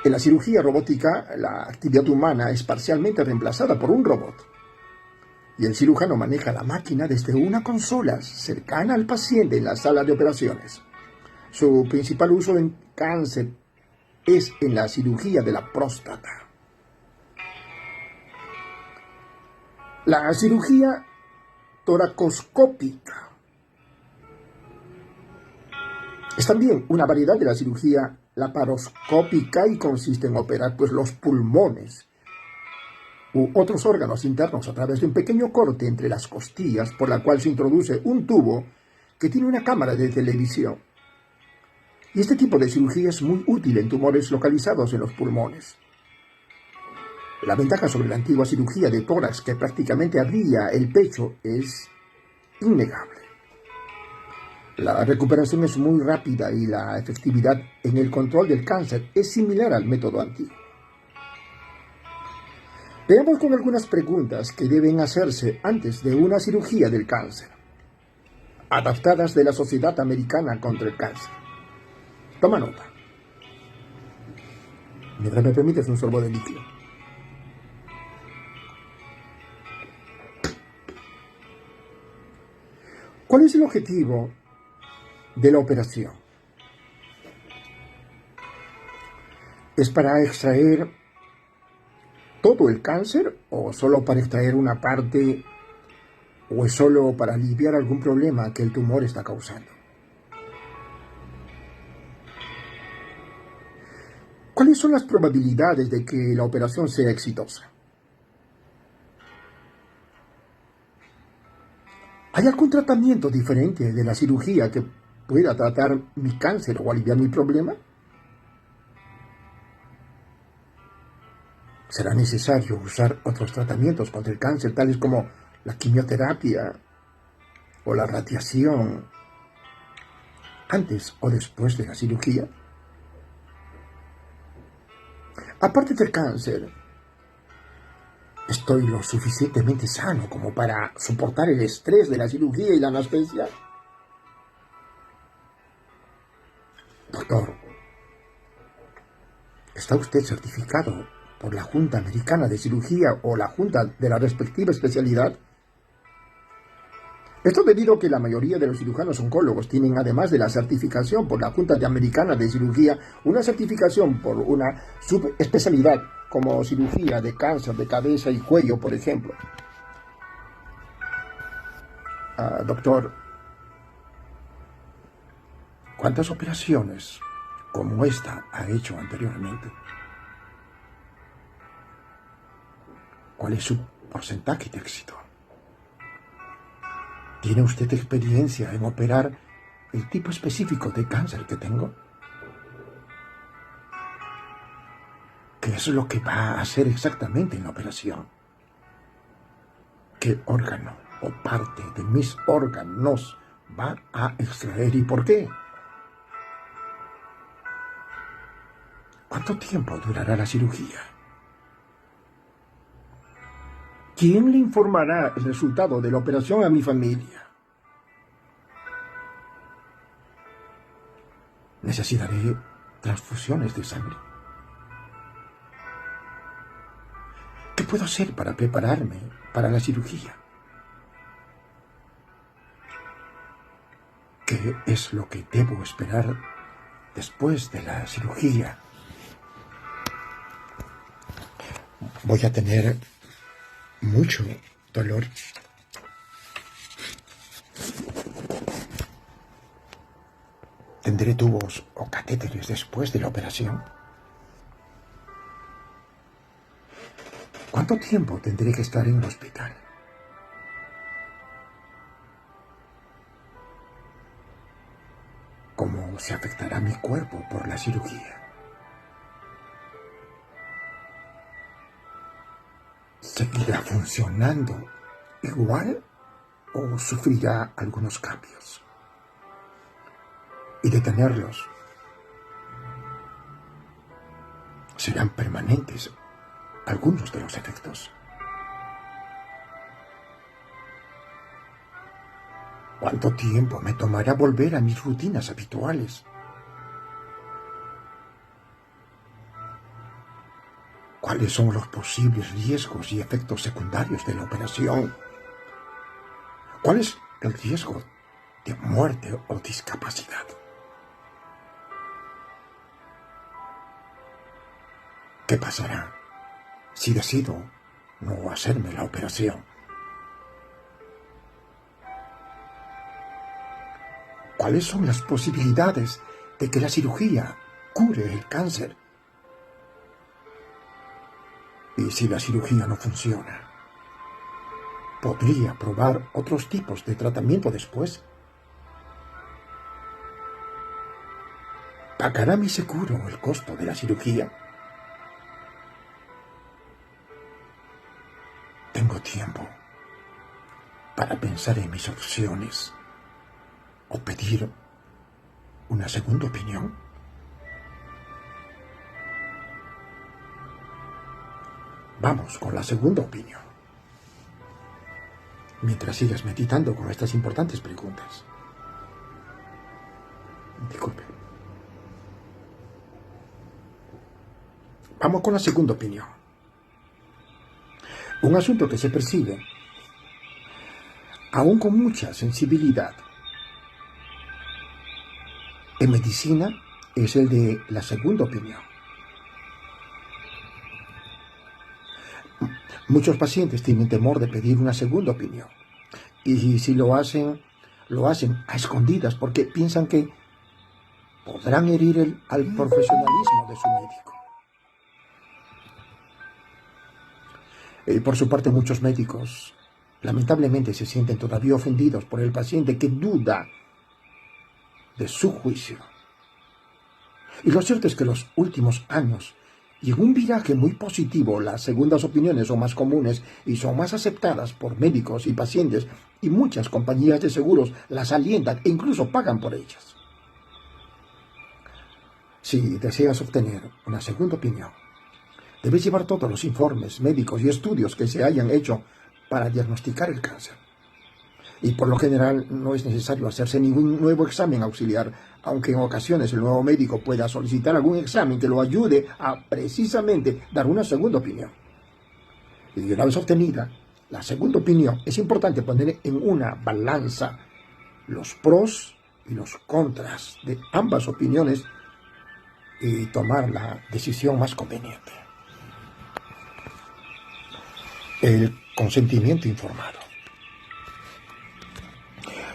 En la cirugía robótica, la actividad humana es parcialmente reemplazada por un robot y el cirujano maneja la máquina desde una consola cercana al paciente en la sala de operaciones. Su principal uso en cáncer es en la cirugía de la próstata. La cirugía toracoscópica es también una variedad de la cirugía laparoscópica y consiste en operar los pulmones u otros órganos internos a través de un pequeño corte entre las costillas por la cual se introduce un tubo que tiene una cámara de televisión. Y este tipo de cirugía es muy útil en tumores localizados en los pulmones. La ventaja sobre la antigua cirugía de tórax, que prácticamente abría el pecho, es innegable. La recuperación es muy rápida y la efectividad en el control del cáncer es similar al método antiguo. Veamos con algunas preguntas que deben hacerse antes de una cirugía del cáncer, adaptadas de la Sociedad Americana contra el Cáncer. Toma nota. Mientras me permites un sorbo de líquido. ¿Cuál es el objetivo de la operación? ¿Es para extraer todo el cáncer o solo para extraer una parte o es solo para aliviar algún problema que el tumor está causando? ¿Cuáles son las probabilidades de que la operación sea exitosa? ¿Hay algún tratamiento diferente de la cirugía que pueda tratar mi cáncer o aliviar mi problema? ¿Será necesario usar otros tratamientos contra el cáncer, tales como la quimioterapia o la radiación, antes o después de la cirugía? Aparte del cáncer, ¿estoy lo suficientemente sano como para soportar el estrés de la cirugía y la anestesia? Doctor, ¿está usted certificado por la Junta Americana de Cirugía o la Junta de la respectiva especialidad? Esto debido a que la mayoría de los cirujanos oncólogos tienen, además de la certificación por la Junta Americana de Cirugía, una certificación por una subespecialidad como cirugía de cáncer de cabeza y cuello, por ejemplo. Doctor, ¿cuántas operaciones como esta ha hecho anteriormente? ¿Cuál es su porcentaje de éxito? ¿Tiene usted experiencia en operar el tipo específico de cáncer que tengo? ¿Qué es lo que va a hacer exactamente en la operación? ¿Qué órgano o parte de mis órganos va a extraer y por qué? ¿Cuánto tiempo durará la cirugía? ¿Quién le informará el resultado de la operación a mi familia? Necesitaré transfusiones de sangre. ¿Qué puedo hacer para prepararme para la cirugía? ¿Qué es lo que debo esperar después de la cirugía? Voy a tener mucho dolor. ¿Tendré tubos o catéteres después de la operación? ¿Cuánto tiempo tendré que estar en el hospital? ¿Cómo se afectará mi cuerpo por la cirugía? ¿Seguirá funcionando igual o sufrirá algunos cambios? Y de tenerlos, ¿serán permanentes algunos de los efectos? ¿Cuánto tiempo me tomará volver a mis rutinas habituales? ¿Cuáles son los posibles riesgos y efectos secundarios de la operación? ¿Cuál es el riesgo de muerte o discapacidad? ¿Qué pasará si decido no hacerme la operación? ¿Cuáles son las posibilidades de que la cirugía cure el cáncer? Y si la cirugía no funciona, ¿podría probar otros tipos de tratamiento después? ¿Pagará mi seguro el costo de la cirugía? para pensar en mis opciones o pedir una segunda opinión? Vamos con la segunda opinión. Mientras sigas meditando con estas importantes preguntas. Disculpe. Vamos con la segunda opinión. Un asunto que se percibe, aún con mucha sensibilidad, en medicina es el de la segunda opinión. Muchos pacientes tienen temor de pedir una segunda opinión. Y si lo hacen a escondidas porque piensan que podrán herir al profesionalismo de su médico. Por su parte, muchos médicos lamentablemente se sienten todavía ofendidos por el paciente que duda de su juicio. Y lo cierto es que en los últimos años, y en un viraje muy positivo, las segundas opiniones son más comunes y son más aceptadas por médicos y pacientes, y muchas compañías de seguros las alientan e incluso pagan por ellas. Si deseas obtener una segunda opinión, debes llevar todos los informes médicos y estudios que se hayan hecho para diagnosticar el cáncer. Y por lo general no es necesario hacerse ningún nuevo examen auxiliar, aunque en ocasiones el nuevo médico pueda solicitar algún examen que lo ayude a precisamente dar una segunda opinión. Y una vez obtenida la segunda opinión, es importante poner en una balanza los pros y los contras de ambas opiniones y tomar la decisión más conveniente. El consentimiento informado.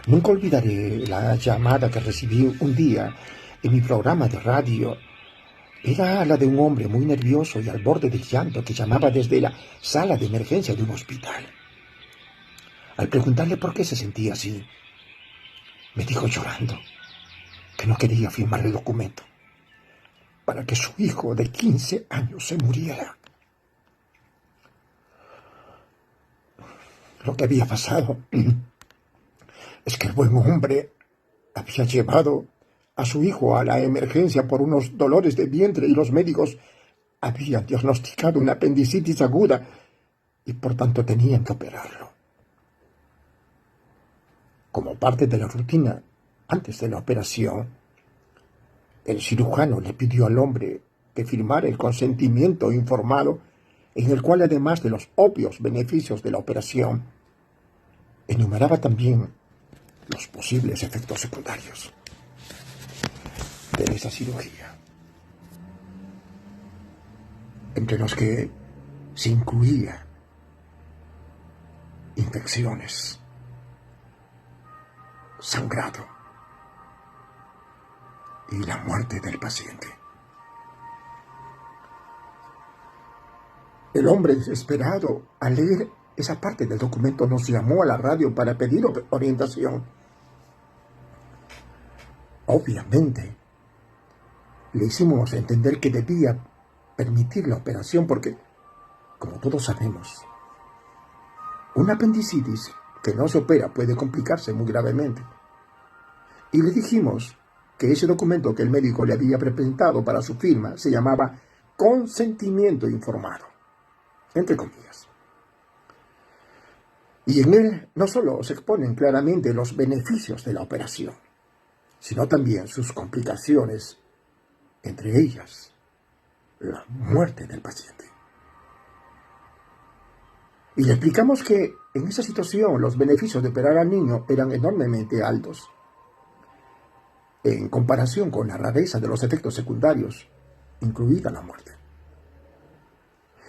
Nunca olvidaré la llamada que recibí un día en mi programa de radio. Era la de un hombre muy nervioso y al borde del llanto que llamaba desde la sala de emergencia de un hospital. Al preguntarle por qué se sentía así, me dijo llorando que no quería firmar el documento para que su hijo de 15 años se muriera. Lo que había pasado es que el buen hombre había llevado a su hijo a la emergencia por unos dolores de vientre y los médicos habían diagnosticado una apendicitis aguda y por tanto tenían que operarlo. Como parte de la rutina antes de la operación, el cirujano le pidió al hombre que firmara el consentimiento informado, en el cual, además de los obvios beneficios de la operación, enumeraba también los posibles efectos secundarios de esa cirugía, entre los que se incluía infecciones, sangrado y la muerte del paciente. El hombre, desesperado, al leer esa parte del documento, nos llamó a la radio para pedir orientación. Obviamente, le hicimos entender que debía permitir la operación porque, como todos sabemos, una apendicitis que no se opera puede complicarse muy gravemente. Y le dijimos que ese documento que el médico le había presentado para su firma se llamaba consentimiento informado, entre comillas. Y en él no solo se exponen claramente los beneficios de la operación, sino también sus complicaciones, entre ellas la muerte del paciente. Y le explicamos que en esa situación los beneficios de operar al niño eran enormemente altos, en comparación con la rareza de los efectos secundarios, incluida la muerte.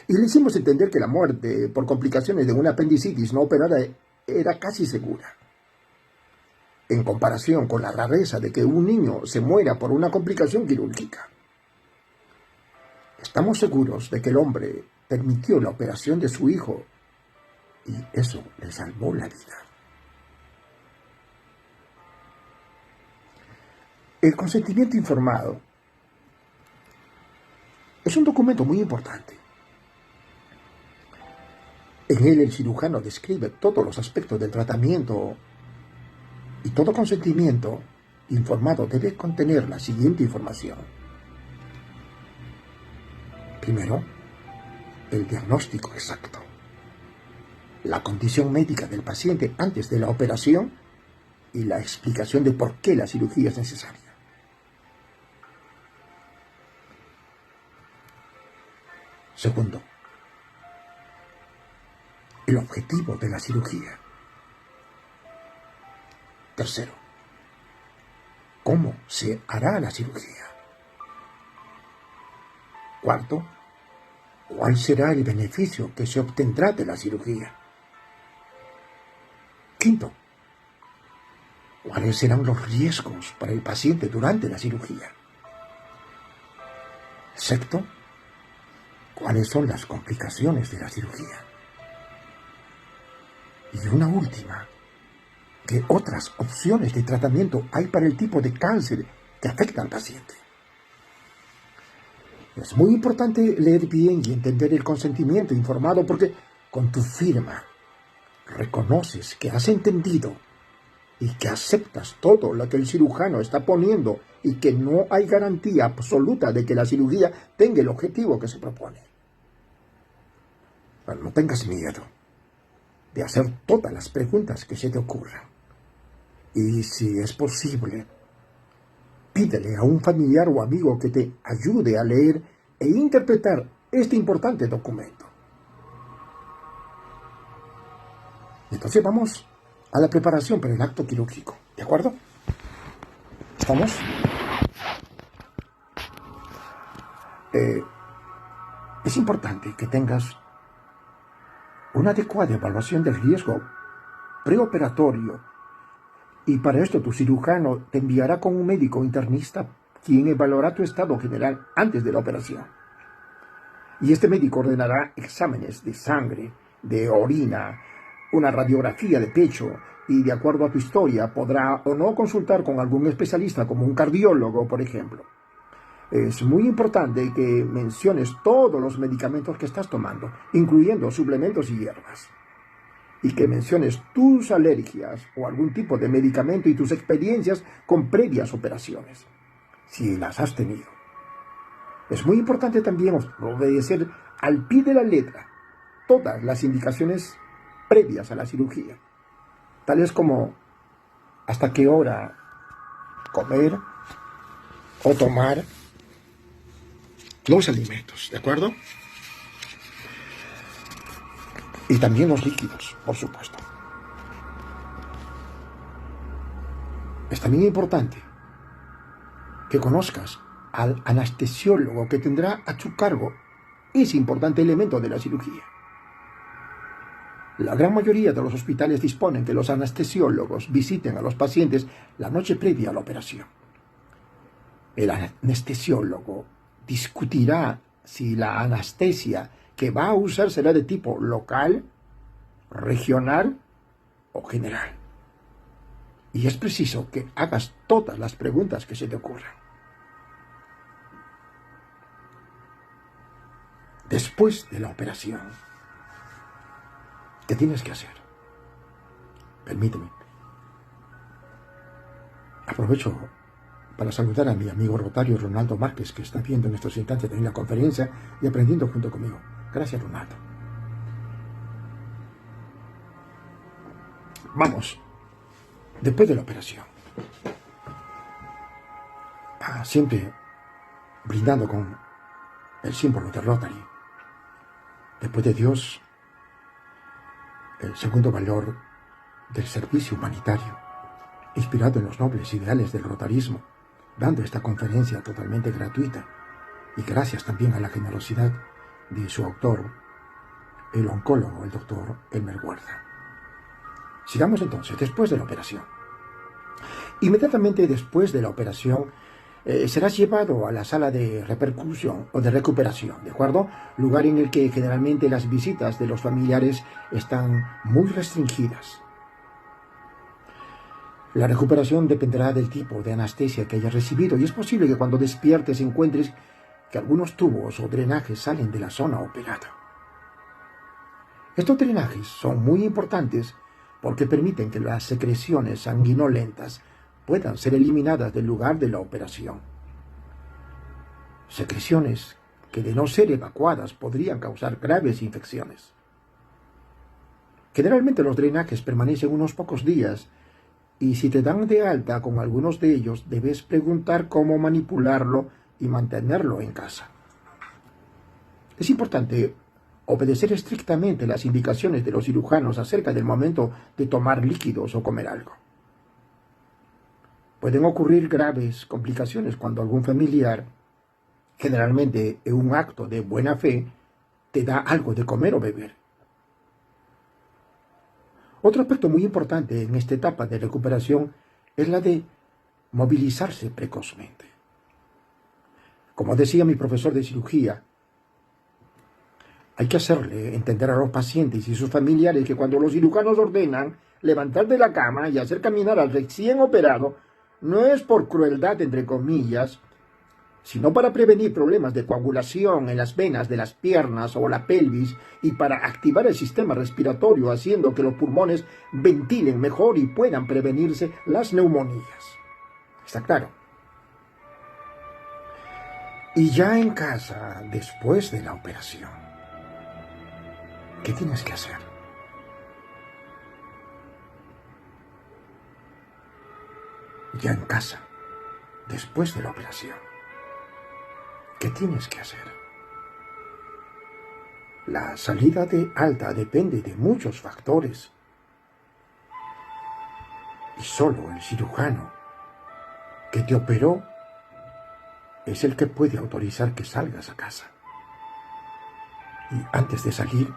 Y le hicimos entender que la muerte por complicaciones de una apendicitis no operada era casi segura, en comparación con la rareza de que un niño se muera por una complicación quirúrgica. Estamos seguros de que el hombre permitió la operación de su hijo y eso le salvó la vida. El consentimiento informado es un documento muy importante. En En él el cirujano describe todos los aspectos del tratamiento y todo consentimiento informado debe contener la siguiente información. Primero, el diagnóstico exacto, la condición médica del paciente antes de la operación y la explicación de por qué la cirugía es necesaria. Segundo, el objetivo de la cirugía. Tercero, cómo se hará la cirugía. Cuarto, cuál será el beneficio que se obtendrá de la cirugía. Quinto, cuáles serán los riesgos para el paciente durante la cirugía. Sexto, cuáles son las complicaciones de la cirugía. Y una última, ¿qué otras opciones de tratamiento hay para el tipo de cáncer que afecta al paciente? Es muy importante leer bien y entender el consentimiento informado porque con tu firma reconoces que has entendido y que aceptas todo lo que el cirujano está poniendo y que no hay garantía absoluta de que la cirugía tenga el objetivo que se propone. Pero no tengas miedo de hacer todas las preguntas que se te ocurran. Y si es posible, pídele a un familiar o amigo que te ayude a leer e interpretar este importante documento. Entonces vamos a la preparación para el acto quirúrgico, ¿de acuerdo? ¿Estamos? Es importante que tengas una adecuada evaluación del riesgo preoperatorio y para esto tu cirujano te enviará con un médico internista quien evaluará tu estado general antes de la operación. Y este médico ordenará exámenes de sangre, de orina, una radiografía de pecho y de acuerdo a tu historia podrá o no consultar con algún especialista como un cardiólogo, por ejemplo. Es muy importante que menciones todos los medicamentos que estás tomando, incluyendo suplementos y hierbas. Y que menciones tus alergias o algún tipo de medicamento y tus experiencias con previas operaciones, si las has tenido. Es muy importante también obedecer al pie de la letra todas las indicaciones previas a la cirugía, tales como hasta qué hora comer o tomar los alimentos, ¿de acuerdo? Y también los líquidos, por supuesto. Es también importante que conozcas al anestesiólogo que tendrá a su cargo ese importante elemento de la cirugía. La gran mayoría de los hospitales disponen que los anestesiólogos visiten a los pacientes la noche previa a la operación. El anestesiólogo discutirá si la anestesia que va a usar será de tipo local, regional o general. Y es preciso que hagas todas las preguntas que se te ocurran. Después de la operación, ¿qué tienes que hacer? Permíteme. Aprovecho para saludar a mi amigo Rotario Ronaldo Márquez, que está viendo en estos instantes en la conferencia y aprendiendo junto conmigo. Gracias, Ronaldo. Vamos, después de la operación, siempre brindando con el símbolo de Rotary. Después de Dios, el segundo valor del servicio humanitario, inspirado en los nobles ideales del rotarismo, dando esta conferencia totalmente gratuita y gracias también a la generosidad de su autor, el oncólogo, el doctor Elmer Huerta. Sigamos entonces, después de la operación. Inmediatamente después de la operación, serás llevado a la sala de repercusión o de recuperación, ¿de acuerdo? Lugar en el que generalmente las visitas de los familiares están muy restringidas. La recuperación dependerá del tipo de anestesia que hayas recibido y es posible que cuando despiertes encuentres que algunos tubos o drenajes salen de la zona operada. Estos drenajes son muy importantes porque permiten que las secreciones sanguinolentas puedan ser eliminadas del lugar de la operación. Secreciones que, de no ser evacuadas, podrían causar graves infecciones. Generalmente los drenajes permanecen unos pocos días y si te dan de alta con algunos de ellos, debes preguntar cómo manipularlo y mantenerlo en casa. Es importante obedecer estrictamente las indicaciones de los cirujanos acerca del momento de tomar líquidos o comer algo. Pueden ocurrir graves complicaciones cuando algún familiar, generalmente en un acto de buena fe, te da algo de comer o beber. Otro aspecto muy importante en esta etapa de recuperación es la de movilizarse precozmente. Como decía mi profesor de cirugía, hay que hacerle entender a los pacientes y sus familiares que cuando los cirujanos ordenan levantar de la cama y hacer caminar al recién operado, no es por crueldad, entre comillas, sino para prevenir problemas de coagulación en las venas de las piernas o la pelvis y para activar el sistema respiratorio, haciendo que los pulmones ventilen mejor y puedan prevenirse las neumonías. ¿Está claro? Y ya en casa, después de la operación, ¿qué tienes que hacer? Ya en casa, después de la operación, ¿qué tienes que hacer? La salida de alta depende de muchos factores y solo el cirujano que te operó es el que puede autorizar que salgas a casa. Y antes de salir,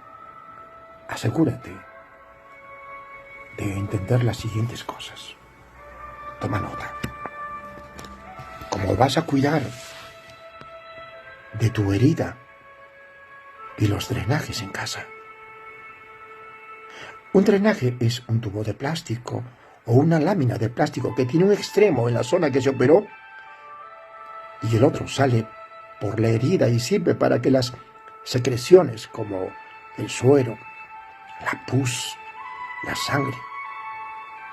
asegúrate de entender las siguientes cosas. Toma nota. ¿Cómo vas a cuidar de tu herida y los drenajes en casa? Un drenaje es un tubo de plástico o una lámina de plástico que tiene un extremo en la zona que se operó y el otro sale por la herida y sirve para que las secreciones como el suero, la pus, la sangre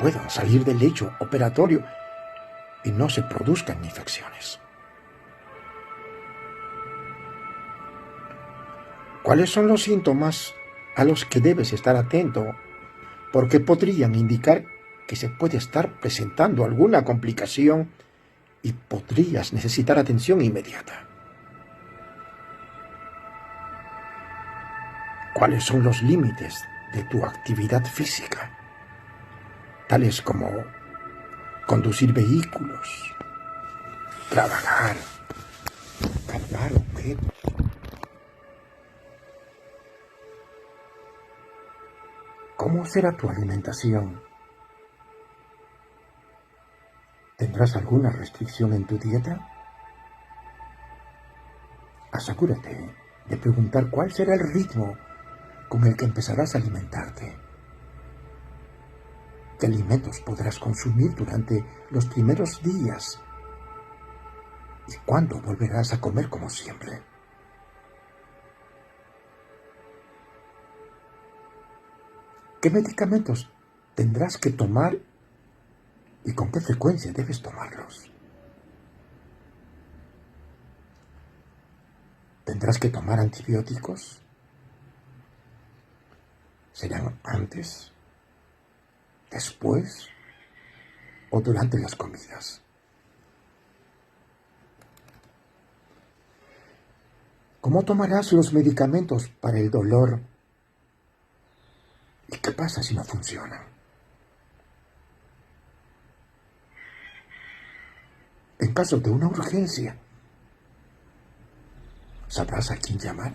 puedan salir del lecho operatorio y no se produzcan infecciones. ¿Cuáles son los síntomas a los que debes estar atento? Porque podrían indicar que se puede estar presentando alguna complicación y podrías necesitar atención inmediata. ¿Cuáles son los límites de tu actividad física? Tales como conducir vehículos, trabajar, cargar objetos. ¿Cómo será tu alimentación? ¿Tendrás alguna restricción en tu dieta? Asegúrate de preguntar cuál será el ritmo con el que empezarás a alimentarte. ¿Qué alimentos podrás consumir durante los primeros días? ¿Y cuándo volverás a comer como siempre? ¿Qué medicamentos tendrás que tomar y con qué frecuencia debes tomarlos? ¿Tendrás que tomar antibióticos? ¿Serán antes, después o durante las comidas? ¿Cómo tomarás los medicamentos para el dolor? ¿Y qué pasa si no funcionan? En caso de una urgencia, ¿sabrás a quién llamar?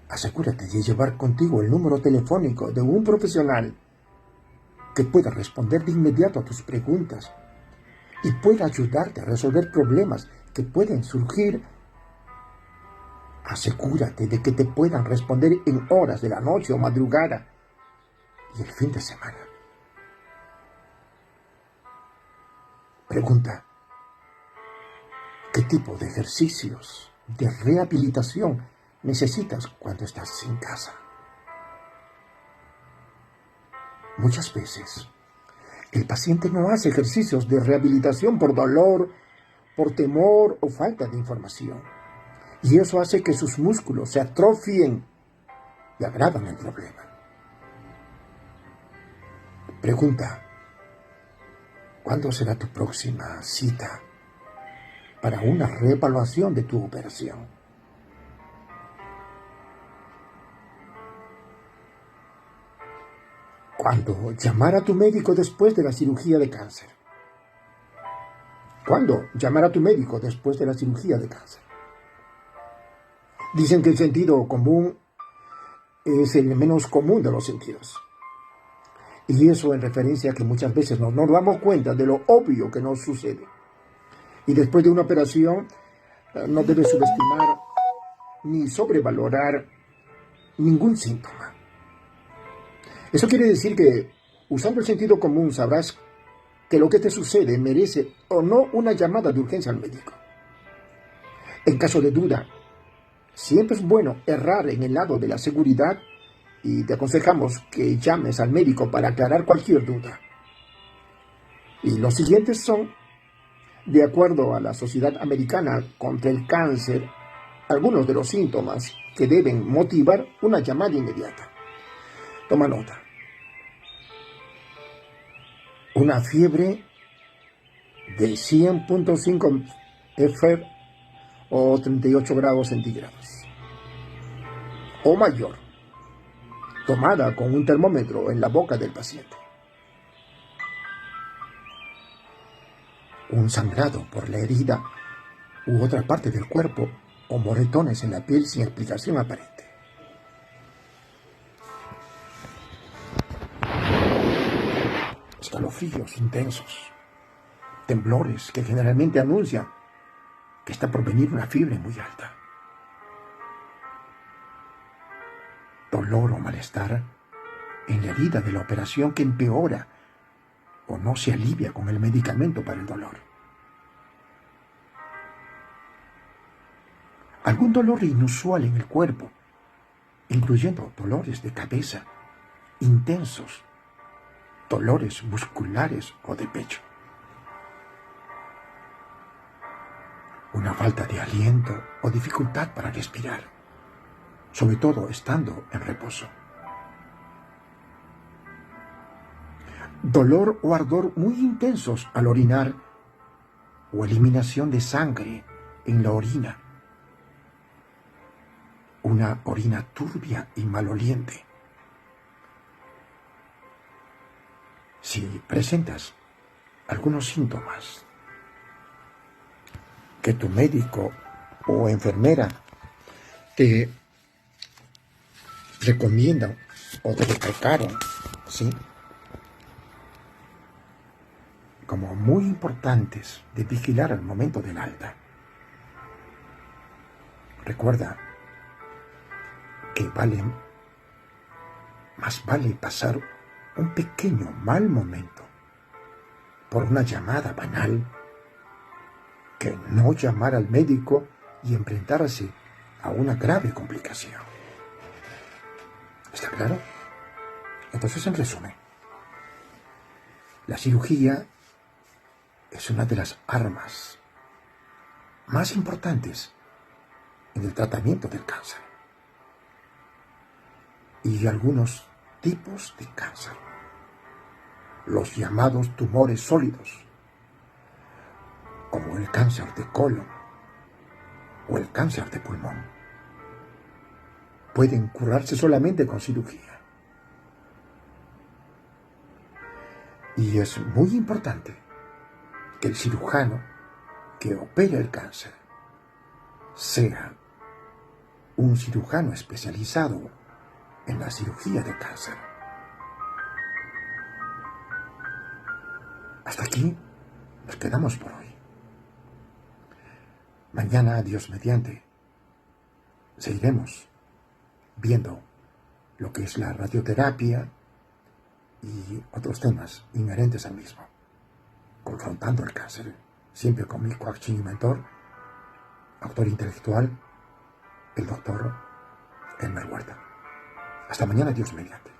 Asegúrate de llevar contigo el número telefónico de un profesional que pueda responder de inmediato a tus preguntas y pueda ayudarte a resolver problemas que pueden surgir. Asegúrate de que te puedan responder en horas de la noche o madrugada y el fin de semana. Pregunta: ¿qué tipo de ejercicios de rehabilitación necesitas cuando estás en casa. Muchas veces, el paciente no hace ejercicios de rehabilitación por dolor, por temor o falta de información. Y eso hace que sus músculos se atrofien y agravan el problema. Pregunta: ¿cuándo será tu próxima cita para una reevaluación de tu operación? ¿Cuándo llamar a tu médico después de la cirugía de cáncer? ¿Cuándo llamar a tu médico después de la cirugía de cáncer? Dicen que el sentido común es el menos común de los sentidos. Y eso en referencia a que muchas veces no nos damos cuenta de lo obvio que nos sucede. Y después de una operación no debes subestimar ni sobrevalorar ningún síntoma. Eso quiere decir que, usando el sentido común, sabrás que lo que te sucede merece o no una llamada de urgencia al médico. En caso de duda, siempre es bueno errar en el lado de la seguridad y te aconsejamos que llames al médico para aclarar cualquier duda. Y los siguientes son, de acuerdo a la Sociedad Americana contra el Cáncer, algunos de los síntomas que deben motivar una llamada inmediata. Toma nota. Una fiebre de 100.5 F o 38 grados centígrados o mayor, tomada con un termómetro en la boca del paciente. Un sangrado por la herida u otra parte del cuerpo o moretones en la piel sin explicación aparente. Escalofríos intensos, temblores que generalmente anuncian que está por venir una fiebre muy alta. Dolor o malestar en la herida de la operación que empeora o no se alivia con el medicamento para el dolor. Algún dolor inusual en el cuerpo, incluyendo dolores de cabeza intensos, dolores musculares o de pecho. Una falta de aliento o dificultad para respirar, sobre todo estando en reposo. Dolor o ardor muy intensos al orinar o eliminación de sangre en la orina. Una orina turbia y maloliente. Si presentas algunos síntomas que tu médico o enfermera te recomiendan o te recalcaron, ¿sí?, como muy importantes de vigilar al momento del alta, recuerda que más vale pasar un pequeño mal momento por una llamada banal que no llamar al médico y enfrentarse a una grave complicación. ¿Está claro? Entonces, en resumen, la cirugía es una de las armas más importantes en el tratamiento del cáncer y algunos tipos de cáncer, los llamados tumores sólidos, como el cáncer de colon o el cáncer de pulmón, pueden curarse solamente con cirugía. Y es muy importante que el cirujano que opera el cáncer sea un cirujano especializado en la cirugía de cáncer. Hasta aquí nos quedamos por hoy. Mañana, Dios mediante, seguiremos viendo lo que es la radioterapia y otros temas inherentes al mismo, confrontando el cáncer, siempre con mi coach y mentor, autor intelectual, el doctor Elmer Huerta. Hasta mañana, Dios mediante.